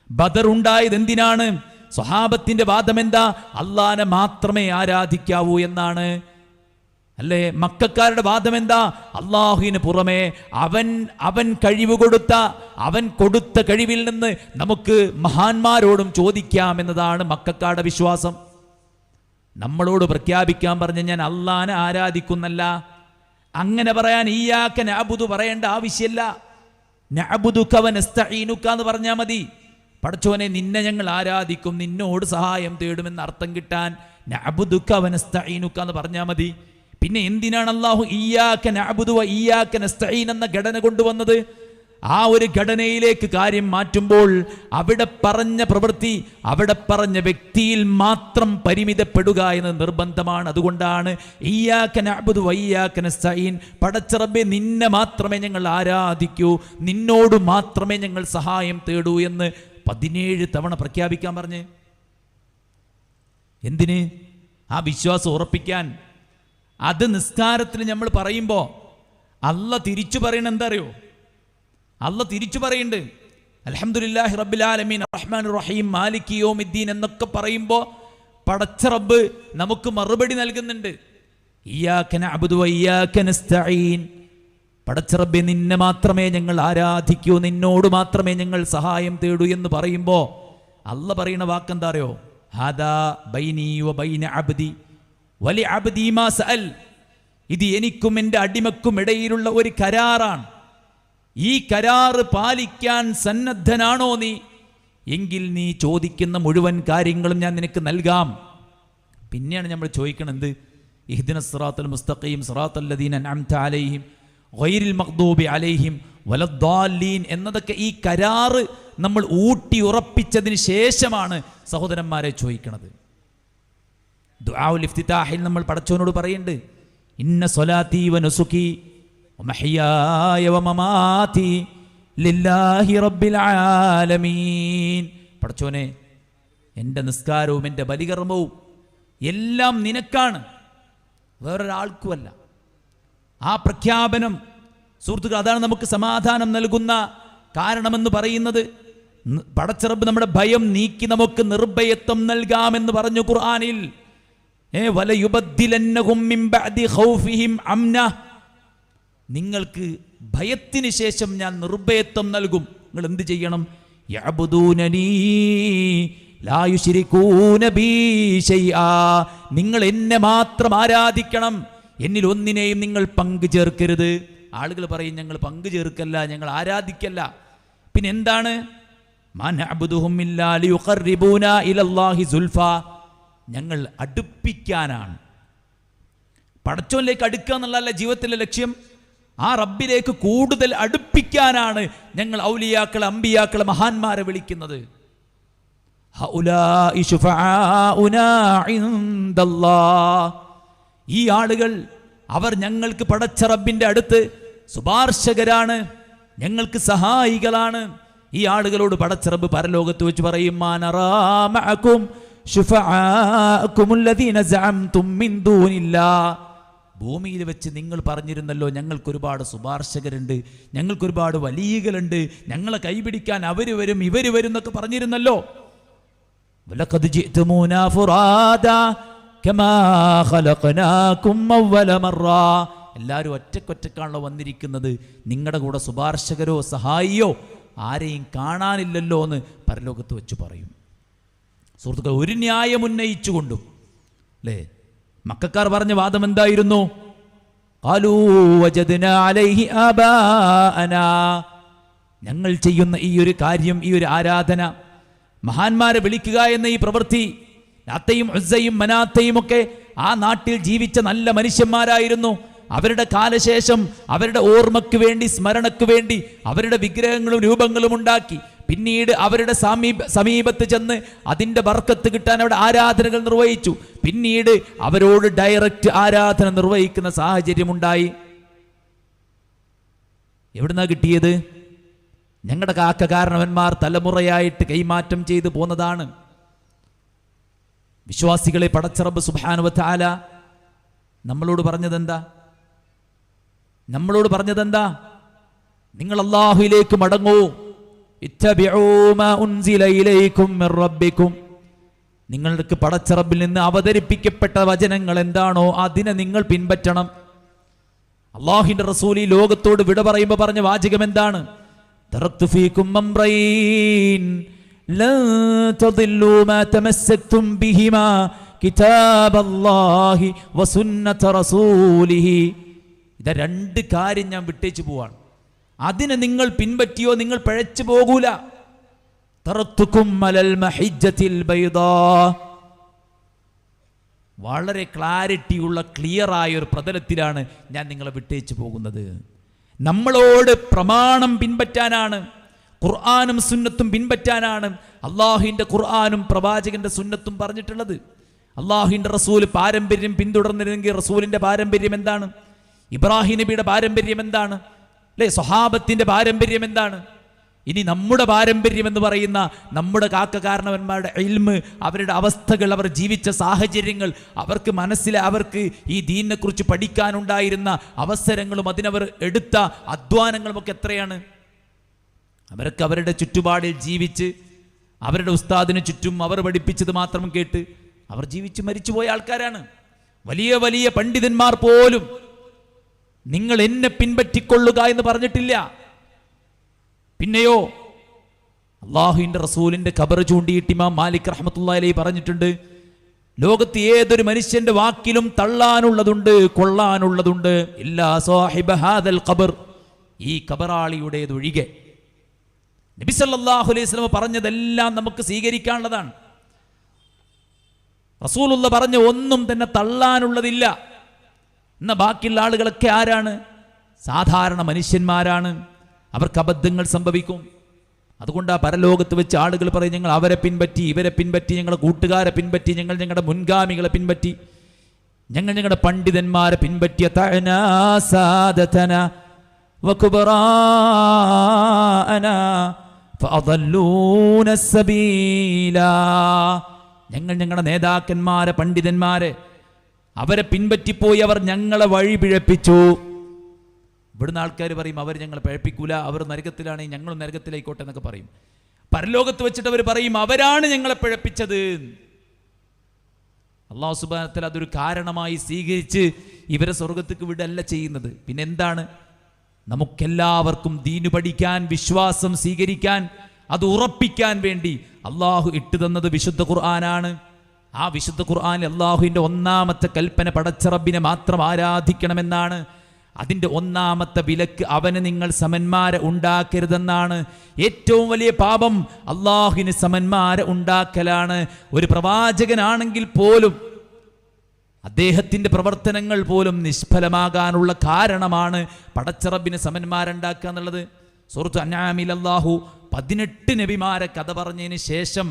ബദർ ഉണ്ടായത് എന്തിനാണ്? സ്വഹാബത്തിന്റെ വാദം എന്താ? അള്ളാഹനെ മാത്രമേ ആരാധിക്കാവൂ എന്നാണ്. അല്ലേ? മക്കക്കാരുടെ വാദം എന്താ? അള്ളാഹുവിന് പുറമെ അവൻ കഴിവ് കൊടുത്ത, അവൻ കൊടുത്ത കഴിവിൽ നിന്ന് നമുക്ക് മഹാന്മാരോടും ചോദിക്കാം എന്നതാണ് മക്കക്കാരുടെ വിശ്വാസം. നമ്മളോട് പ്രഖ്യാപിക്കാൻ പറഞ്ഞ ഞാൻ അള്ളാഹനെ ആരാധിക്കുന്നല്ല. അങ്ങനെ പറയാൻ ഇയ്യാക നഅ്ബുദു പറയേണ്ട ആവശ്യമില്ല. നഅ്ബുദുക വ നസ്തഈനുക എന്ന് പറഞ്ഞാൽ മതി. പടച്ചോനെ, നിന്നെ ഞങ്ങൾ ആരാധിക്കും, നിന്നോട് സഹായം തേടുമെന്ന് അർത്ഥം കിട്ടാൻ നഅ്ബുദുക വ നസ്തഈനുക എന്ന് പറഞ്ഞാൽ മതി. പിന്നെ എന്തിനാണ് അല്ലാഹു ഇയ്യാക നഅ്ബുദു വ ഇയ്യാക നസ്തഈൻ എന്ന ഘടന കൊണ്ടുവന്നത്? ആ ഒരു ഘടനയിലേക്ക് കാര്യം മാറ്റുമ്പോൾ അവിടെ പറഞ്ഞ പ്രവൃത്തി, അവിടെ പറഞ്ഞ വ്യക്തിയിൽ മാത്രം പരിമിതപ്പെടുക എന്ന് നിർബന്ധമാണ്. അതുകൊണ്ടാണ് ഇയ്യാക നഅ്ബുദു വ ഇയ്യാക നസ്തഈൻ. പടച്ച റബ്ബേ, നിന്നെ മാത്രമേ ഞങ്ങൾ ആരാധിക്കൂ, നിന്നോട് മാത്രമേ ഞങ്ങൾ സഹായം തേടൂ എന്ന് 17 തവണ പ്രഖ്യാപിക്കാൻ പറഞ്ഞ്. എന്തിന്? ആ വിശ്വാസം ഉറപ്പിക്കാൻ. അത് നിസ്കാരത്തിൽ നമ്മൾ പറയുമ്പോൾ അല്ല തിരിച്ചു പറയണ എന്താ അറിയോ? അല്ല തിരിച്ചു പറയുന്നുണ്ട്, അൽഹംദുലില്ലാഹി റബ്ബിൽ ആലമീൻ റഹ്മാനിർ റഹീം മാലികി യൗമിദ്ദീൻ എന്നൊക്കെ പറയുമ്പോൾ പടച്ച റബ്ബ് നമുക്ക് മറുപടി നൽകുന്നുണ്ട്. ഇയ്യാക നഅ്ബുദു വ ഇയ്യാക നസ്തഈൻ. പടച്ച റബ്ബേ, നിന്നെ മാത്രമേ ഞങ്ങൾ ആരാധിക്കൂ, നിന്നോട് മാത്രമേ ഞങ്ങൾ സഹായം തേടൂ എന്ന് പറയുമ്പോൾ അല്ല പറയുന്ന വാക്കെന്താ അറിയോ? ഹാദാ ബൈനി വ ബൈന അബ്ദി വലി അബ്ദി മാ സഅൽ. ഇത് എനിക്കും എൻ്റെ അടിമക്കും ഇടയിലുള്ള ഒരു കരാറാണ്. ഈ കരാറ് പാലിക്കാൻ സന്നദ്ധനാണോ നീ? എങ്കിൽ നീ ചോദിക്കുന്ന മുഴുവൻ കാര്യങ്ങളും ഞാൻ നിനക്ക് നൽകാം. പിന്നെയാണ് നമ്മൾ ചോദിക്കണത്, ഇഹ്ദിനസ് സിറാത്തൽ മുസ്തഖീം സിറാത്തൽ ലദീന അൻഅംത അലൈഹിം ഗൈറിൽ മഗ്ദൂബി അലൈഹിം വലദ്ദാലീൻ എന്നതൊക്കെ ഈ കരാറ് നമ്മൾ ഊട്ടി ഉറപ്പിച്ചതിന് ശേഷമാണ് സഹോദരന്മാരെ ചോദിക്കണത്. ദുആഉൽ ഇഫ്തിതാഹിൽ നമ്മൾ പടച്ചവനോട് പറയുന്നുണ്ട്, ഇന്ന സ്വലാത്തി വ നുസുകി വമഹ്യായ വമമാതി ലില്ലാഹി റബ്ബിൽ ആലമീൻ. പടച്ചോനെ, എൻ്റെ നിസ്കാരവും എൻ്റെ ബലികർമ്മവും എല്ലാം നിനക്കാണ്, വേറൊരാൾക്കുമല്ല. ആ പ്രഖ്യാപനം സുഹൃത്തുക്കൾ, അതാണ് നമുക്ക് സമാധാനം നൽകുന്ന കാരണമെന്ന് പറയുന്നത്. പടച്ചറബ് നമ്മുടെ ഭയം നീക്കി നമുക്ക് നിർഭയത്വം നൽകാമെന്ന് പറഞ്ഞു ഖുർആനിൽ. വലയുബദ്ദിലന്നഹും മിൻ ബഅദി ഖൗഫിഹിം അംന, നിങ്ങൾക്ക് ഭയത്തിന് ശേഷം ഞാൻ നിർഭയത്വം നൽകും. നിങ്ങൾ എന്ത് ചെയ്യണം? യഅബുദൂനനീ ലാ യുശ്രികൂന ബീ ശൈആ, നിങ്ങൾ എന്നെ മാത്രം ആരാധിക്കണം, എന്നിൽ ഒന്നിനെയും നിങ്ങൾ പങ്കു ചേർക്കരുത്. ആളുകൾ പറയും ഞങ്ങൾ പങ്കു ചേർക്കല്ല, ഞങ്ങൾ ആരാധിക്കല്ല. പിന്നെ എന്താണ്? മാ നഅബുദുഹും ഇല്ലാ ലിയുഖർരിബൂനാ ഇലല്ലാഹി സുൽഫാ, ഞങ്ങൾ അടുപ്പിക്കാനാണ്, പടച്ചോനിലേക്ക് അടുക്കുക എന്നുള്ളതല്ല ജീവിതത്തിലെ ലക്ഷ്യം. ആ റബ്ബിലേക്ക് കൂടുതൽ അടുപ്പിക്കാനാണ് ഞങ്ങൾ ഔലിയാക്കളെ, അമ്പിയാക്കളെ, മഹാന്മാരെ വിളിക്കുന്നത്. ഹഉലാഇ ശുഫആഉനാ ഇൻദല്ലാഹ്, ഈ ആളുകൾ അവർ ഞങ്ങൾക്ക് പടച്ച റബ്ബിന്റെ അടുത്ത് ശുപാർശകരാണ്, ഞങ്ങൾക്ക് സഹായികളാണ്. ഈ ആളുകളോട് പടച്ച റബ്ബ് പരലോകത്ത് വെച്ച് പറയും, മാ നറാ മഅകും ശുഫആഅകുമുല്ലദീന സഅംതും മിൻ ദൂനില്ലാഹ്, ഭൂമിയിൽ വെച്ച് നിങ്ങൾ പറഞ്ഞിരുന്നല്ലോ ഞങ്ങൾക്കൊരുപാട് ശുപാർശകരുണ്ട്, ഞങ്ങൾക്കൊരുപാട് വലിയകളുണ്ട്, ഞങ്ങളെ കൈപിടിക്കാൻ അവർ വരും ഇവർ വരും എന്നൊക്കെ പറഞ്ഞിരുന്നല്ലോ. വലഖദ് ജിഅ്തുമൂനാ ഫുറാദാ കമാ ഖലഖനാകും അവ്വല മറ, എല്ലാവരും ഒറ്റക്കൊറ്റക്കാണല്ലോ വന്നിരിക്കുന്നത്, നിങ്ങളുടെ കൂടെ ശുപാർശകരോ സഹായിയോ ആരെയും കാണാനില്ലല്ലോ എന്ന് പരലോകത്ത് വെച്ച് പറയും. സുഹൃത്തുക്കൾ, ഒരു ന്യായം ഉന്നയിച്ചുകൊണ്ടും അല്ലേ, മക്കക്കാർ പറഞ്ഞ വാദം എന്തായിരുന്നു? ഖാലൂ വജദ്നാ അലൈഹി ആബാഅനാ, ഞങ്ങൾ ചെയ്യുന്ന ഈ ഒരു കാര്യം, ഈ ഒരു ആരാധന, മഹാന്മാരെ വിളിക്കുക എന്ന ഈ പ്രവൃത്തി, ലാത്തയും ഉസ്സയും മനാത്തയും ഒക്കെ ആ നാട്ടിൽ ജീവിച്ച നല്ല മനുഷ്യന്മാരായിരുന്നു. അവരുടെ കാലശേഷം അവരുടെ ഓർമ്മയ്ക്ക് വേണ്ടി, സ്മരണയ്ക്ക് വേണ്ടി അവരുടെ വിഗ്രഹങ്ങളും രൂപങ്ങളും ഉണ്ടാക്കി. പിന്നീട് അവരുടെ സമീപത്ത് ചെന്ന് അതിൻ്റെ ബർക്കത്ത് കിട്ടാൻ അവിടെ ആരാധനകൾ നിർവഹിച്ചു. പിന്നീട് അവരോട് ഡയറക്റ്റ് ആരാധന നിർവഹിക്കുന്ന സാഹചര്യമുണ്ടായി. എവിടുന്നാ കിട്ടിയത്? ഞങ്ങളുടെ കാരണവന്മാർ തലമുറയായിട്ട് കൈമാറ്റം ചെയ്തു പോന്നതാണ്. വിശ്വാസികളെ പടച്ച റബ്ബ് സുബ്ഹാനഹു വ തആല നമ്മളോട് പറഞ്ഞതെന്താ? നിങ്ങൾ അല്ലാഹുവിലേക്ക് മടങ്ങൂ. ഇത്തബിഊ മാ ഉൻസില ഇലൈക്കും മിർ റബ്ബിക്കും, നിങ്ങൾക്ക് പടച്ച റബ്ബിൽ നിന്ന് അവതരിപ്പിക്കപ്പെട്ട വചനങ്ങൾ എന്താണോ അതിനെ നിങ്ങൾ പിൻപറ്റണം. അല്ലാഹുവിന്റെ റസൂൽ ഈ ലോകത്തോട് വിട പറയുമ്പോൾ പറഞ്ഞ വാചകം എന്താണ്? തറക്തു ഫീകും അംറൈൻ ലൻ തദില്ലൂ മാ തമസ്സക്തും ബിഹിമാ കിതാബല്ലാഹി വസുന്നത റസൂലിഹി. ഇതാ രണ്ട് കാര്യം ഞാൻ വിട്ടേച്ചു പോവാണ്, അതിനെ നിങ്ങൾ പിൻപറ്റിയോ നിങ്ങൾ പിഴച്ചു പോകൂല. തറക്തുകും അലൽ മഹിജ്ജത്തിൽ ബൈദാ, വളരെ ക്ലാരിറ്റിയുള്ള ക്ലിയറായ ഒരു പ്രതലത്തിലാണ് ഞാൻ നിങ്ങളെ വിട്ടേച്ചു പോകുന്നത്. നമ്മളോട് പ്രമാണം പിൻപറ്റാനാണ്, ഖുർആനും സുന്നത്തും പിൻപറ്റാനാണ് അള്ളാഹുവിൻ്റെ ഖുർആനും പ്രവാചകന്റെ സുന്നത്തും പറഞ്ഞിട്ടുള്ളത്. അള്ളാഹുവിൻ്റെ റസൂൽ പാരമ്പര്യം പിന്തുടർന്നിരുന്നെങ്കിൽ റസൂലിൻ്റെ പാരമ്പര്യം എന്താണ്? ഇബ്രാഹിം നബിയുടെ പാരമ്പര്യം എന്താണ്? അല്ലേ, സ്വഹാബത്തിന്റെ പാരമ്പര്യം എന്താണ്? ഇനി നമ്മുടെ പാരമ്പര്യം എന്ന് പറയുന്ന നമ്മുടെ കാരണവന്മാരുടെ ഇൽമ്, അവരുടെ അവസ്ഥകൾ, അവർ ജീവിച്ച സാഹചര്യങ്ങൾ, അവർക്ക് ഈ ദീനിനെ കുറിച്ച് പഠിക്കാനുണ്ടായിരുന്ന അവസരങ്ങളും അതിനവർ എടുത്ത അധ്വാനങ്ങളും ഒക്കെ എത്രയാണ്? അവർക്ക് അവരുടെ ചുറ്റുപാടിൽ ജീവിച്ച് അവരുടെ ഉസ്താദിന് ചുറ്റും അവർ പഠിപ്പിച്ചത് മാത്രം കേട്ട് അവർ ജീവിച്ച് മരിച്ചുപോയ ആൾക്കാരാണ്. വലിയ വലിയ പണ്ഡിതന്മാർ പോലും നിങ്ങൾ എന്നെ പിൻപറ്റിക്കൊള്ളുക എന്ന് പറഞ്ഞിട്ടില്ല. പിന്നെയോ അള്ളാഹുവിൻ്റെ റസൂലിൻ്റെ ഖബർ ചൂണ്ടിയിട്ട് ഇമാം മാലിക് റഹ്മത്തുള്ളാഹി അലൈഹി പറഞ്ഞിട്ടുണ്ട്, ലോകത്ത് ഏതൊരു മനുഷ്യന്റെ വാക്കിലും തള്ളാനുള്ളതുണ്ട്, കൊള്ളാനുള്ളതുണ്ട്, ഇല്ലാ സാഹിബ ഹാദൽ ഖബർ, ഈ ഖബറാളിയുടേതൊഴികെ. നബി സല്ലല്ലാഹു അലൈഹി വസല്ലം പറഞ്ഞതെല്ലാം നമുക്ക് സ്വീകരിക്കാനുള്ളതാണ്. റസൂലുള്ള പറഞ്ഞ ഒന്നും തന്നെ തള്ളാനുള്ളതില്ല. എന്നാൽ ബാക്കിയുള്ള ആളുകളൊക്കെ ആരാണ്? സാധാരണ മനുഷ്യന്മാരാണ്. അവർക്ക് അബദ്ധങ്ങൾ സംഭവിക്കും. അതുകൊണ്ട് ആ പരലോകത്ത് വെച്ച് ആളുകൾ പറയും, ഞങ്ങൾ അവരെ പിൻപറ്റി, ഇവരെ പിൻപറ്റി, ഞങ്ങളുടെ കൂട്ടുകാരെ പിൻപറ്റി, ഞങ്ങൾ ഞങ്ങളുടെ മുൻഗാമികളെ പിൻപറ്റി, ഞങ്ങൾ ഞങ്ങളുടെ പണ്ഡിതന്മാരെ പിൻപറ്റിയ വകുബറാഅനാ ഫഅദല്ലൂന സബീലാ. ഞങ്ങൾ ഞങ്ങളുടെ നേതാക്കന്മാരെ, പണ്ഡിതന്മാരെ അവരെ പിൻപറ്റിപ്പോയി അവർ ഞങ്ങളെ വഴി പിഴപ്പിച്ചു. ഇവിടുന്ന് ആൾക്കാർ പറയും അവർ ഞങ്ങളെ പിഴപ്പിക്കൂല, അവർ നരകത്തിലാണെങ്കിൽ ഞങ്ങളും നരകത്തിലായിക്കോട്ടെ എന്നൊക്കെ പറയും. പരലോകത്ത് വെച്ചിട്ട് അവർ പറയും അവരാണ് ഞങ്ങളെ പിഴപ്പിച്ചത്. അല്ലാഹു സുബ്ഹാനഹു വ തആല അതൊരു കാരണമായി സ്വീകരിച്ച് ഇവരെ സ്വർഗത്തേക്ക് വിടല്ല ചെയ്യുന്നത്. പിന്നെ എന്താണ്? നമുക്കെല്ലാവർക്കും ദീന് പഠിക്കാൻ, വിശ്വാസം സ്വീകരിക്കാൻ, അത് ഉറപ്പിക്കാൻ വേണ്ടി അള്ളാഹു ഇട്ടു തന്നത് വിശുദ്ധ ഖുർആനാണ്. ആ വിശുദ്ധ ഖുർആനിൽ അള്ളാഹുവിൻ്റെ ഒന്നാമത്തെ കൽപ്പന പടച്ച റബ്ബിനെ മാത്രം ആരാധിക്കണമെന്നാണ്. അതിൻ്റെ ഒന്നാമത്തെ വിലക്ക് അവന് നിങ്ങൾ സമന്മാരെ ഉണ്ടാക്കരുതെന്നാണ്. ഏറ്റവും വലിയ പാപം അള്ളാഹുവിന് സമന്മാരെ ഉണ്ടാക്കലാണ്. ഒരു പ്രവാചകനാണെങ്കിൽ പോലും അദ്ദേഹത്തിൻ്റെ പ്രവർത്തനങ്ങൾ പോലും നിഷ്ഫലമാകാനുള്ള കാരണമാണ് പടച്ച റബ്ബിന് സമന്മാരുണ്ടാക്കുക എന്നുള്ളത്. സൂറത്ത് അൻആമിൽ അല്ലാഹു 18 നബിമാരെ കഥ പറഞ്ഞതിന് ശേഷം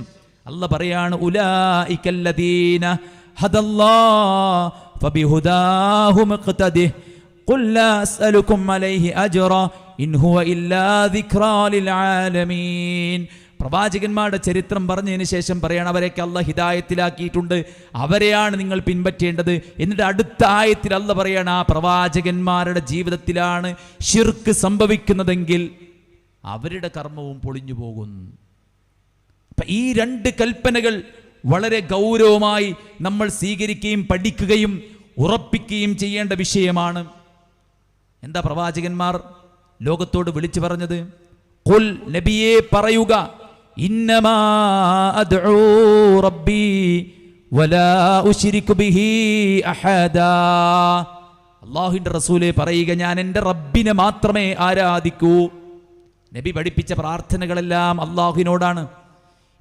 അല്ലാഹ് പറയാണ് ഉലൈകല്ലദീന ഹദല്ലാഹു ഫബിഹുദാഹു മുഖ്തദിഹ് ഖുൽ ലാ അസ്അലുകും അലൈഹി അജ്റ ഇൻ ഹുവ ഇല്ലാ ദിക്റാ ലിൽ ആലമീൻ. പ്രവാചകന്മാരുടെ ചരിത്രം പറഞ്ഞതിന് ശേഷം പറയണം അവരെയൊക്കെ അള്ളാഹ് ഹിദായത്തിലാക്കിയിട്ടുണ്ട്, അവരെയാണ് നിങ്ങൾ പിൻപറ്റേണ്ടത്. എന്നിട്ട് അടുത്ത ആയത്തിൽ അള്ളാഹ് പറയാണ് ആ പ്രവാചകന്മാരുടെ ജീവിതത്തിലാണ് ശിർക്ക് സംഭവിക്കുന്നതെങ്കിൽ അവരുടെ കർമ്മവും പൊളിഞ്ഞു പോകും. അപ്പൊ ഈ 2 കൽപ്പനകൾ വളരെ ഗൗരവമായി നമ്മൾ സ്വീകരിക്കുകയും പഠിക്കുകയും ഉറപ്പിക്കുകയും ചെയ്യേണ്ട വിഷയമാണ്. എന്താ പ്രവാചകന്മാർ ലോകത്തോട് വിളിച്ചു പറഞ്ഞത്? ഖുൽ, നബിയെ പറയുക, ഇന്നമാ അദ്ഉ റബ്ബി വലാ ഉശ്രികു ബിഹി അഹദാ. അല്ലാഹുവിൻ്റെ റസൂലേ പറയുക, ഞാൻ എൻ്റെ റബ്ബിനെ മാത്രമേ ആരാധിക്കൂ. നബി പഠിപ്പിച്ച പ്രാർത്ഥനകളെല്ലാം അല്ലാഹുവിനോടാണ്.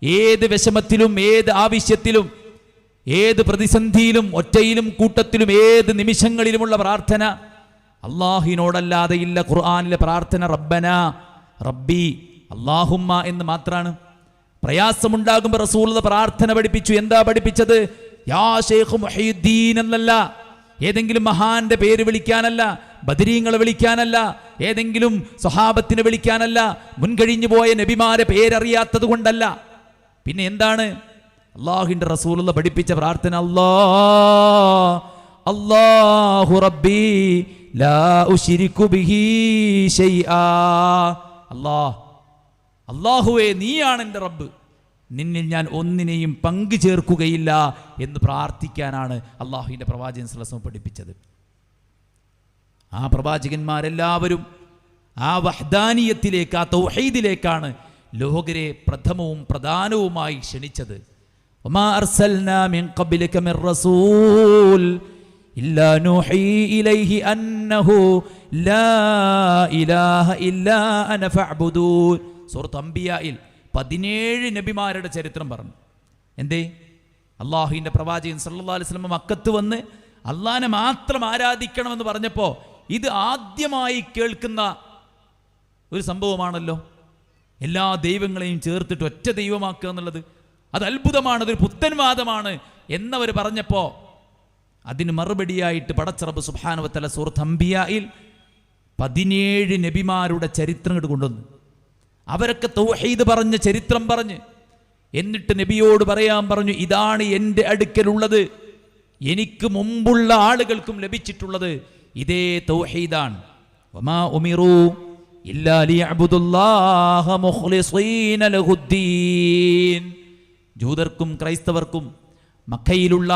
ഏത് വിഷമത്തിലും, ഏത് ആവശ്യത്തിലും, ഏത് പ്രതിസന്ധിയിലും, ഒറ്റയിലും കൂട്ടത്തിലും, ഏത് നിമിഷങ്ങളിലുമുള്ള പ്രാർത്ഥന അല്ലാഹുവിനോടല്ലാതെ ഇല്ല. ഖുർആനിലെ പ്രാർത്ഥന റബ്ബന, റബ്ബി, അല്ലാഹുമ്മ എന്ന് മാത്രമാണ്. പ്രയാസമുണ്ടാകുമ്പോൾ റസൂലുള്ളാഹി പ്രാർത്ഥന പഠിപ്പിച്ചു. എന്താ പഠിപ്പിച്ചത്? യാ ശൈഖ് മുഹയ്യിദ്ദീൻ എന്നല്ല, ഏതെങ്കിലും മഹാന്റെ പേര് വിളിക്കാനല്ല, ബദരീങ്ങളെ വിളിക്കാനല്ല, ഏതെങ്കിലും സ്വഹാബത്തിനെ വിളിക്കാനല്ല, മുൻകഴിഞ്ഞു പോയ നബിമാരെ പേരറിയാത്തത് കൊണ്ടല്ല. പിന്നെ എന്താണ്? അല്ലാഹുവിൻ്റെ റസൂലുള്ളാഹി പഠിപ്പിച്ച പ്രാർത്ഥന അല്ലാഹു റബ്ബി ലാ ഉശ്രികു ബിഹി ശൈആ. അല്ലാഹുവേ, നീയാണ് എൻ്റെ റബ്ബ്, നിന്നിൽ ഞാൻ ഒന്നിനെയും പങ്കു ചേർക്കുകയില്ല എന്ന് പ്രാർത്ഥിക്കാനാണ് അല്ലാഹുവിൻ്റെ പ്രവാചകൻ സ്വല്ലല്ലാഹു അലൈഹി വസല്ലം പഠിപ്പിച്ചത്. ആ പ്രവാചകന്മാരെല്ലാവരും ആ വഹ്ദാനിയത്തിലേക്ക്, ആ തൗഹീദിലേക്കാണ് ലോകരെ പ്രഥമവും പ്രധാനവുമായി ക്ഷണിച്ചത്. വമാ അർസൽനാ മിൻ ഖബ്ലിക മിർ റസൂൽ ഇല്ലാ നൂഹി ഇലൈഹി അന്നഹു ലാ ഇലാഹ ഇല്ലാ അന ഫഅ്ബുദൂൻ. സൂറത്ത് അംബിയായിൽ 17 നബിമാരുടെ ചരിത്രം പറഞ്ഞു. എന്തേ? അള്ളാഹുവിൻ്റെ പ്രവാചകൻ സല്ലല്ലാഹു അലൈഹി വസല്ലം മക്കത്ത് വന്ന് അള്ളാഹിനെ മാത്രം ആരാധിക്കണമെന്ന് പറഞ്ഞപ്പോൾ ഇത് ആദ്യമായി കേൾക്കുന്ന ഒരു സംഭവമാണല്ലോ. എല്ലാ ദൈവങ്ങളെയും ചേർത്തിട്ട് ഒറ്റ ദൈവമാക്കുക എന്നുള്ളത് അത് അത്ഭുതമാണ്, അതൊരു പുത്തൻവാദമാണ് എന്നവർ പറഞ്ഞപ്പോൾ അതിന് മറുപടിയായിട്ട് പടച്ച റബ്ബ് സുബ്ഹാനഹു വ തആല സൂറത്ത് അംബിയായിൽ 17 നബിമാരുടെ ചരിത്രം കൊണ്ടുവന്നു. അവരൊക്കെ തൗഹീദ് പറഞ്ഞ ചരിത്രം പറഞ്ഞ് എന്നിട്ട് നബിയോട് പറയാൻ പറഞ്ഞു, ഇതാണ് എൻ്റെ അടുക്കലുള്ളത്, എനിക്ക് മുമ്പുള്ള ആളുകൾക്കും ലഭിച്ചിട്ടുള്ളത് ഇതേ തൗഹീദാണ്. വമാ ഉമിറു ഇല്ലാ ലിയഅ്ബുദുല്ലാഹ മുഖ്ലിസീന ലഹുദ്ദീൻ. ജൂതർക്കും ക്രൈസ്തവർക്കും മക്കയിലുള്ള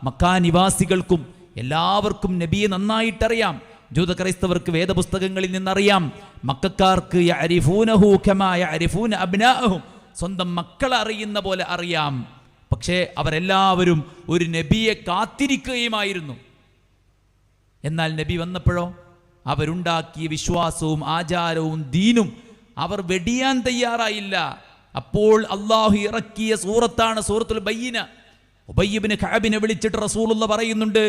മക്കാ നിവാസികൾക്കും എല്ലാവർക്കും നബിയെ നന്നായിട്ടറിയാം. ജൂത ക്രൈസ്തവർക്ക് വേദപുസ്തകങ്ങളിൽ നിന്നറിയാം. മക്കക്കാർക്ക് യഅരിഫൂനഹു കമാ യഅരിഫൂന അബ്നാഅഹും, സ്വന്തം മക്കളെ അറിയുന്ന പോലെ അറിയാം. പക്ഷേ അവരെല്ലാവരും ഒരു നബിയെ കാത്തിരിക്കുകയുമായിരുന്നു. എന്നാൽ നബി വന്നപ്പോഴോ അവരുണ്ടാക്കിയ വിശ്വാസവും ആചാരവും ദീനും അവർ വെടിയാൻ തയ്യാറായില്ല. അപ്പോൾ അള്ളാഹു ഇറക്കിയ സൂറത്താണ് സൂറത്തുൽ ബയ്യിന. ഉബയ്യ് ഇബ്നു കഅബിനെ വിളിച്ചിട്ട് റസൂലുള്ളാഹി പറയുന്നുണ്ട്,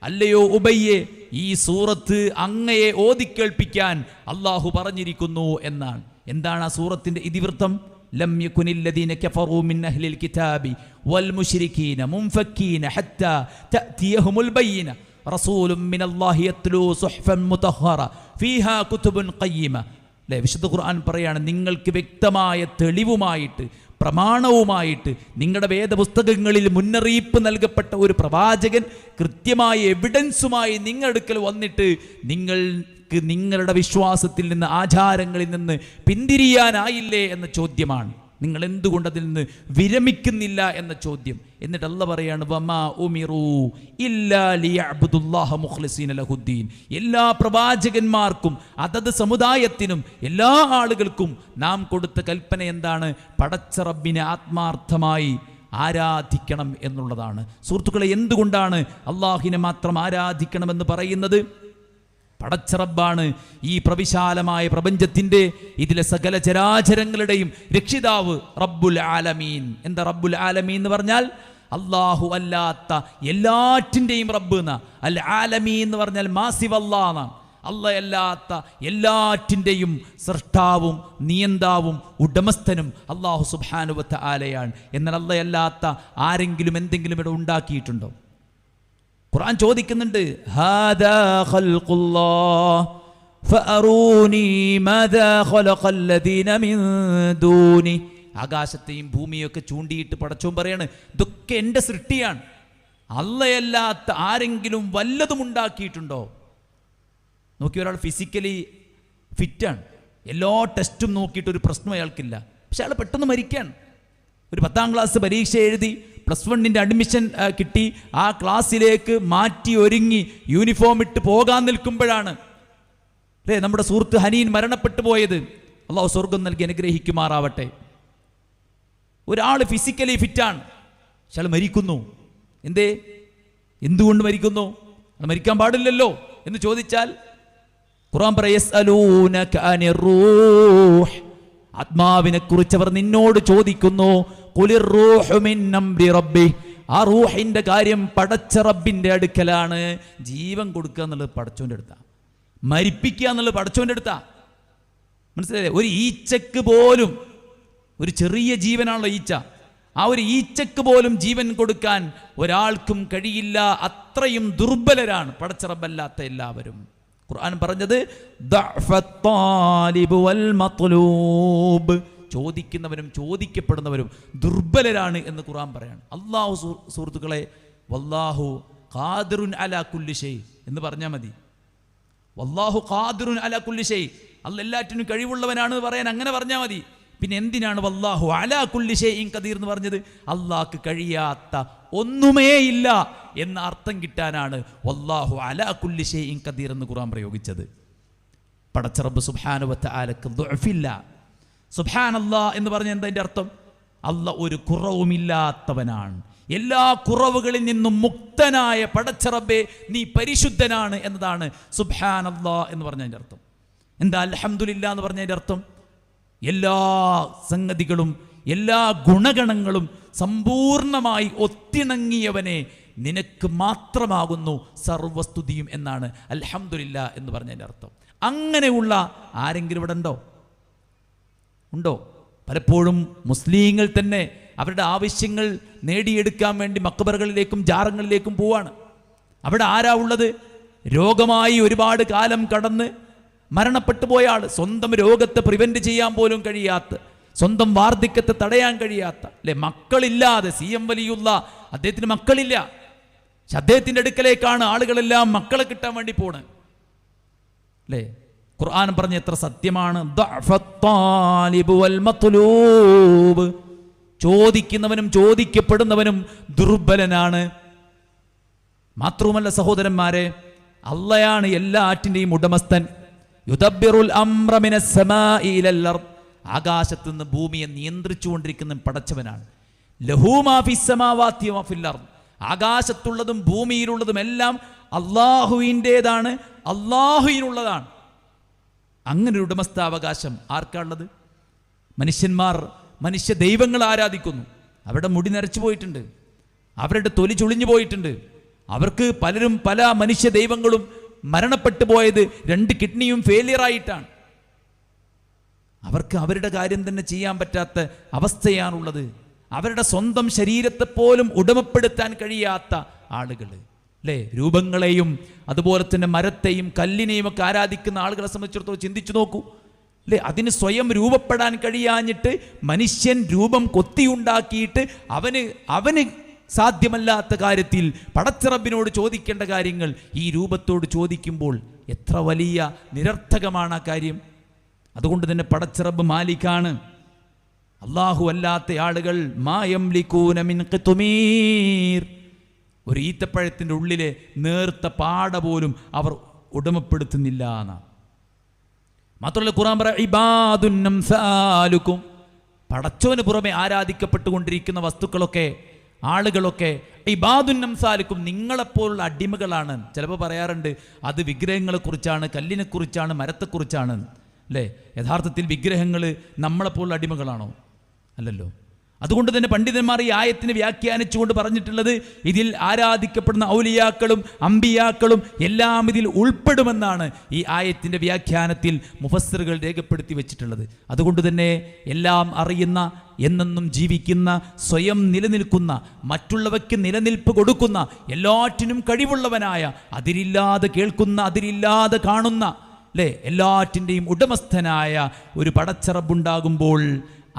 അല്ലയോ ഉബയ്യെ, ഈ സൂറത്ത് അങ്ങയെ ഓതിക്കേൾപ്പിക്കാൻ അള്ളാഹു പറഞ്ഞിരിക്കുന്നു എന്നാണ്. എന്താണ് ആ സൂറത്തിന്റെ ഇതിവൃത്തം? ലം യകുനില്ലദീന കഫറൂ മിൻ അഹ്ലിൽ കിതാബി വൽ മുശ്രികീന മുൻഫക്കീന ഹത്താ തഅതിയഹുമുൽ ബയ്യിന. റസൂലും മിനല്ലാഹി യത്ലൂ സുഹ്ഫൻ മുതഹ്ഹറ ഫീഹാ കുതുബുൻ ഖയ്യിമ. അല്ലേ, വിശുദ്ധ ഖുർആൻ പറയാണ്, നിങ്ങൾക്ക് വ്യക്തമായ തെളിവുമായിട്ട് പ്രമാണവുമായിട്ട് നിങ്ങളുടെ വേദപുസ്തകങ്ങളിൽ മുന്നറിയിപ്പ് നൽകപ്പെട്ട ഒരു പ്രവാചകൻ കൃത്യമായ എവിഡൻസുമായി നിങ്ങളുടെ അടുക്കൽ വന്നിട്ട് നിങ്ങൾക്ക് നിങ്ങളുടെ വിശ്വാസത്തിൽ നിന്ന്, ആചാരങ്ങളിൽ നിന്ന് പിന്തിരിയാനായില്ലേ എന്ന ചോദ്യമാണ്. നിങ്ങൾ എന്തുകൊണ്ട് അതിൽ നിന്ന് വിരമിക്കുന്നില്ല എന്ന ചോദ്യം. എന്നിട്ട് അല്ലാഹ് പറയാണ്, വമാ ഉമിറൂ ഇല്ലാ ലിയഅബ്ദുല്ലാഹ മുഖ്ലിസീന ലഹുദ്ദീൻ. എല്ലാ പ്രവാചകന്മാർക്കും അതത് സമുദായത്തിനും എല്ലാ ആളുകൾക്കും നാം കൊടുത്ത കൽപ്പന എന്താണ്? പടച്ച റബ്ബിനെ ആത്മാർത്ഥമായി ആരാധിക്കണം എന്നുള്ളതാണ്. സുഹൃത്തുക്കളെ, എന്തുകൊണ്ടാണ് അള്ളാഹിനെ മാത്രം ആരാധിക്കണമെന്ന് പറയുന്നത്? പടച്ച റബ്ബാണ് ഈ പ്രവിശാലമായ പ്രപഞ്ചത്തിന്റെ, ഇതിലെ സകല ചരാചരങ്ങളുടെയും രക്ഷിതാവ്, റബ്ബുൽ ആലമീൻ. എന്താ റബ്ബുൽ ആലമീൻ എന്ന് പറഞ്ഞാൽ? അല്ലാഹു അല്ലാത്ത എല്ലാറ്റിൻ്റെയും റബ്ബ് എന്നാ. അൽ ആലമീൻ എന്ന് പറഞ്ഞാൽ മാസിവല്ലാ എന്നാണ്. അല്ലാഹ് അല്ലാത്ത എല്ലാറ്റിൻ്റെയും സൃഷ്ടാവും നിയന്താവും ഉടമസ്ഥനും അല്ലാഹു സുബ്ഹാനഹു വ തആലയാണ്. എന്നാൽ അല്ലാഹ് അല്ലാത്ത ആരെങ്കിലും എന്തെങ്കിലും ഇവിടെ ഉണ്ടാക്കിയിട്ടുണ്ടോ? ഖുർആൻ ചോദിക്കുന്നുണ്ട്, ഹാദാ ഖൽഖുല്ലാഹ് ഫഅറൂനി മാദാ ഖലഖല്ലദീന മിൻ ദൂനി. ആകാശത്തെയും ഭൂമിയൊക്കെ ചൂണ്ടിയിട്ട് പടച്ചോൻ പറയാണ്, ഇതൊക്കെ എൻ്റെ സൃഷ്ടിയാണ്. അല്ലാഹയല്ലാത്ത ആരെങ്കിലും വല്ലതും ഉണ്ടാക്കിയിട്ടുണ്ടോ? നോക്കി, ഒരാൾ ഫിസിക്കലി ഫിറ്റാണ്, എല്ലാ ടെസ്റ്റും നോക്കിയിട്ട് ഒരു പ്രശ്നം അയാൾക്കില്ല, പക്ഷെ അയാൾ പെട്ടെന്ന് മരിക്കുകയാണ്. ഒരു 10ാം ക്ലാസ് പരീക്ഷ എഴുതി +1 അഡ്മിഷൻ കിട്ടി, ആ ക്ലാസ്സിലേക്ക് മാറ്റി ഒരുങ്ങി യൂണിഫോം ഇട്ട് പോകാൻ നിൽക്കുമ്പോഴാണ് അല്ലേ നമ്മുടെ സുഹൃത്ത് ഹനീൻ മരണപ്പെട്ടു പോയത്. അള്ളാഹു സ്വർഗം നൽകി അനുഗ്രഹിക്കുമാറാവട്ടെ. ഒരാൾ ഫിസിക്കലി ഫിറ്റാണ്, പക്ഷെ അയാൾ മരിക്കുന്നു. എന്തുകൊണ്ട് മരിക്കുന്നു? അത് മരിക്കാൻ പാടില്ലല്ലോ എന്ന് ചോദിച്ചാൽ ഖുർആൻ പറയസ്അലൂനക അനിർ റൂഹ്. ആത്മാവിനെ കുറിച്ച് അവർ നിന്നോട് ചോദിക്കുന്നു. ഖുലിർ റൂഹു മിൻ അംരി റബ്ബി. ആ റൂഹിന്റെ കാര്യം പടച്ച റബ്ബിന്റെ അടുക്കലാണ്. ജീവൻ കൊടുക്കുക എന്നുള്ളത് പടച്ചോന്റെ അടുത്താ, മരിപ്പിക്കുക എന്നുള്ളത് പടച്ചോന്റെ അടുത്താ. മനസ്സിലായില്ലേ? ഒരു ഈച്ചക്ക് പോലും, ഒരു ചെറിയ ജീവനാണല്ലോ ഈച്ച, ആ ഒരു ഈച്ചക്ക് പോലും ജീവൻ കൊടുക്കാൻ ഒരാൾക്കും കഴിയില്ല. അത്രയും ദുർബലരാണ് പടച്ച റബ്ബല്ലാത്ത എല്ലാവരും. ഖുർആൻ പറഞ്ഞത് ദഅഫത്താലിബ് വൽ മത്ലൂബ്, ചോദിക്കുന്നവരും ചോദിക്കപ്പെടുന്നവരും ദുർബലരാണ് എന്ന് ഖുർആൻ പറയാണ്. അല്ലാഹു സുഹൃത്തുക്കളെ, വല്ലാഹു ഖാദിറുൻ അലാ കുല്ലി ഷൈ എന്ന് പറഞ്ഞാൽ മതി. വല്ലാഹു ഖാദിറുൻ അലാ കുല്ലി ഷൈ, അല്ലാഹ് എല്ലാറ്റിനും കഴിവുള്ളവനാണ് പറയാൻ അങ്ങനെ പറഞ്ഞാൽ മതി. പിന്നെ എന്തിനാണ് വല്ലാഹു അലാ കുല്ലി ഷൈഇൻ ഖദീർ എന്ന് പറഞ്ഞത്? അല്ലാഹ്ക്ക് കഴിയാത്ത ഒന്നുമേ ഇല്ല എന്ന അർത്ഥം കിട്ടാനാണ് വല്ലാഹു അലാ കുല്ലി ഷൈഇൻ ഖദീർ എന്ന് ഖുർആൻ പ്രയോഗിച്ചത്. പടച്ച റബ്ബ് സുബ്ഹാനഹു വ തആലക്ക് ദുഅഫില്ല. സുബ്ഹാനല്ലാഹ് എന്ന് പറഞ്ഞ എന്താ അർത്ഥം? അല്ലാഹ് ഒരു കുറവുമില്ലാത്തവനാണ്, എല്ലാ കുറവുകളിൽ നിന്നും മുക്തനായ പടച്ച റബ്ബേ നീ പരിശുദ്ധനാണ് എന്നതാണ് സുബ്ഹാനല്ലാഹ് എന്ന് പറഞ്ഞതിൻ്റെ അർത്ഥം. എന്താ അൽഹംദുലില്ലാ എന്ന് പറഞ്ഞതിൻ്റെ അർത്ഥം? എല്ലാ സംഗതികളും എല്ലാ ഗുണഗണങ്ങളും സമ്പൂർണമായി ഒത്തിണങ്ങിയവനെ നിനക്ക് മാത്രമാകുന്നു സർവസ്തുതിയും എന്നാണ് അൽഹംദുലില്ലാ എന്ന് പറഞ്ഞതിൻ്റെ അർത്ഥം. അങ്ങനെയുള്ള ആരെങ്കിലും ഇവിടെ ഉണ്ടോ? പലപ്പോഴും മുസ്ലിങ്ങൾ തന്നെ അവരുടെ ആവശ്യങ്ങൾ നേടിയെടുക്കാൻ വേണ്ടി മക്ബറുകളിലേക്കും ജാറങ്ങളിലേക്കും പോവാണ്. അവിടെ ആരാ ഉള്ളത്? രോഗമായി ഒരുപാട് കാലം കടന്ന് മരണപ്പെട്ടു പോയ ആൾ, സ്വന്തം രോഗത്തെ പ്രിവെന്റ് ചെയ്യാൻ പോലും കഴിയാത്ത, സ്വന്തം വാർദ്ധക്യത്തെ തടയാൻ കഴിയാത്ത, അല്ലെ, മക്കളില്ലാതെ. CM വലിയുള്ള അദ്ദേഹത്തിന് മക്കളില്ല, പക്ഷെ അദ്ദേഹത്തിന്റെ അടുക്കലേക്കാണ് ആളുകളെല്ലാം മക്കളെ കിട്ടാൻ വേണ്ടി പോണ്. അല്ലേ, ഖുർആൻ പറഞ്ഞ എത്ര സത്യമാണ്. ചോദിക്കുന്നവനും ചോദിക്കപ്പെടുന്നവനും ദുർബലനാണ്. മാത്രവുമല്ല സഹോദരന്മാരെ, അള്ളയാണ് എല്ലാറ്റിൻ്റെയും ഉടമസ്ഥൻ. യുദബ്ബിറുൽ അംറ മിനസ് സമാഇ ഇലൽ അർദ്, ആകാശത്ത് നിന്ന് ഭൂമിയെ നിയന്ത്രിച്ചുകൊണ്ടിരിക്കുന്ന പടച്ചവനാണ്. ലഹു മാ ഫിസ് സമാവാതി വ ഫിൽ അർദ്, ആകാശത്തുള്ളതും ഭൂമിയിലുള്ളതും എല്ലാം അള്ളാഹുവിൻ്റേതാണ്, അള്ളാഹുവിനുള്ളതാണ്. അങ്ങനെ ഒരു ഉടമസ്ഥാവകാശം ആർക്കാണുള്ളത്? മനുഷ്യന്മാർ മനുഷ്യ ദൈവങ്ങൾ ആരാധിക്കുന്നു. അവരുടെ മുടി നരച്ചു പോയിട്ടുണ്ട്, അവരുടെ തൊലി ചുളിഞ്ഞു പോയിട്ടുണ്ട്. അവർക്ക് പലരും പല മനുഷ്യ ദൈവങ്ങളും മരണപ്പെട്ടു പോയത് 2 കിഡ്നിയും ഫെയിലിയറായിട്ടാണ്. അവർക്ക് അവരുടെ കാര്യം തന്നെ ചെയ്യാൻ പറ്റാത്ത അവസ്ഥയാണുള്ളത്. അവരുടെ സ്വന്തം ശരീരത്തെ പോലും ഉടമപ്പെടുത്താൻ കഴിയാത്ത ആളുകൾ. അല്ലേ? രൂപങ്ങളെയും അതുപോലെ തന്നെ മരത്തെയും കല്ലിനെയും ഒക്കെ ആരാധിക്കുന്ന ആളുകളെ സംബന്ധിച്ചിടത്തോളം ചിന്തിച്ചു നോക്കൂ, അല്ലേ? അതിന് സ്വയം രൂപപ്പെടാൻ കഴിയാഞ്ഞിട്ട് മനുഷ്യൻ രൂപം കൊത്തിയുണ്ടാക്കിയിട്ട് അവന് സാധ്യമല്ലാത്ത കാര്യത്തിൽ പടച്ചിറബിനോട് ചോദിക്കേണ്ട കാര്യങ്ങൾ ഈ രൂപത്തോട് ചോദിക്കുമ്പോൾ എത്ര വലിയ നിരർത്ഥകമാണ് ആ കാര്യം. അതുകൊണ്ട് തന്നെ പടച്ചിറബ് മാലിക്കാണ്. അല്ലാഹു അല്ലാത്ത ആളുകൾ മാ യംലികൂന മിൻ ഖിത്മീർ, ഒരു ഈത്തപ്പഴത്തിൻ്റെ ഉള്ളിലെ നേർത്ത പാട പോലും അവർ ഉടമപ്പെടുത്തുന്നില്ല എന്നാണ്. മാത്രമല്ല ഖുർആൻ പറ ഇബാദുൻ അംസാലുക്കും, പടച്ചവന് പുറമെ ആരാധിക്കപ്പെട്ടുകൊണ്ടിരിക്കുന്ന വസ്തുക്കളൊക്കെ ആളുകളൊക്കെ ഇബാദുൻ അംസാലുക്കും, നിങ്ങളെപ്പോലുള്ള അടിമകളാണ്. ചിലപ്പോൾ പറയാറുണ്ട് അത് വിഗ്രഹങ്ങളെക്കുറിച്ചാണ്, കല്ലിനെക്കുറിച്ചാണ്, മരത്തെക്കുറിച്ചാണ്, അല്ലേ? യഥാർത്ഥത്തിൽ വിഗ്രഹങ്ങൾ നമ്മളെപ്പോലുള്ള അടിമകളാണോ? അല്ലല്ലോ. അതുകൊണ്ട് തന്നെ പണ്ഡിതന്മാർ ഈ ആയത്തിനെ വ്യാഖ്യാനിച്ചുകൊണ്ട് പറഞ്ഞിട്ടുള്ളത് ഇതിൽ ആരാധിക്കപ്പെടുന്ന ഔലിയാക്കളും അമ്പിയാക്കളും എല്ലാം ഇതിൽ ഉൾപ്പെടുമെന്നാണ് ഈ ആയത്തിൻ്റെ വ്യാഖ്യാനത്തിൽ മുഫസ്സിറുകൾ രേഖപ്പെടുത്തി വെച്ചിട്ടുള്ളത്. അതുകൊണ്ട് തന്നെ എല്ലാം അറിയുന്ന, എന്നെന്നും ജീവിക്കുന്ന, സ്വയം നിലനിൽക്കുന്ന, മറ്റുള്ളവയ്ക്ക് നിലനിൽപ്പ് കൊടുക്കുന്ന, എല്ലാറ്റിനും കഴിവുള്ളവനായ, അതിരില്ലാതെ കേൾക്കുന്ന, അതിരില്ലാതെ കാണുന്ന, അല്ലേ, എല്ലാറ്റിൻ്റെയും ഉടമസ്ഥനായ ഒരു പടച്ചിറബുണ്ടാകുമ്പോൾ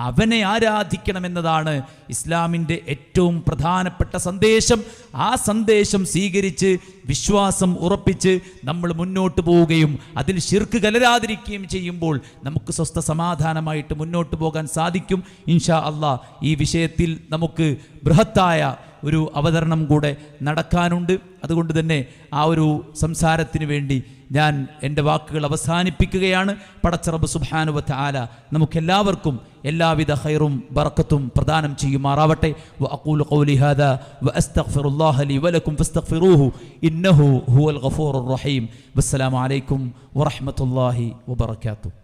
അവനെ ആരാധിക്കണമെന്നതാണ് ഇസ്ലാമിൻ്റെ ഏറ്റവും പ്രധാനപ്പെട്ട സന്ദേശം. ആ സന്ദേശം സ്വീകരിച്ച് വിശ്വാസം ഉറപ്പിച്ച് നമ്മൾ മുന്നോട്ട് പോവുകയും അതിൽ ശിർക്ക് കലരാതിരിക്കുകയും ചെയ്യുമ്പോൾ നമുക്ക് സ്വസ്ഥ സമാധാനമായിട്ട് മുന്നോട്ട് പോകാൻ സാധിക്കും ഇൻഷാ അല്ലാഹ്. ഈ വിഷയത്തിൽ നമുക്ക് ബൃഹത്തായ ഒരു അവതരണം കൂടെ നടക്കാനുണ്ട്. അതുകൊണ്ട് തന്നെ ആ ഒരു സംസാരത്തിന് വേണ്ടി ഞാൻ എൻ്റെ വാക്കുകൾ അവസാനിപ്പിക്കുകയാണ്. പടച്ചറബ് സുബ്ഹാനഹു വ തആല നമുക്കെല്ലാവർക്കും എല്ലാവിധ ഖൈറും ബറക്കത്തും പ്രദാനം ചെയ്യുമാറാവട്ടെ. വഅഖൂലു ഖൗലി ഹാദാ വഅസ്തഗ്ഫിറുല്ലാഹ ലി വലക്കും ഫസ്തഗ്ഫിറൂഹു ഇന്നഹു ഹുവൽ ഗഫൂറുർ റഹീം. വസ്സലാമു അലൈക്കും വറഹ്മത്തുള്ളാഹി വബറകാതുഹു.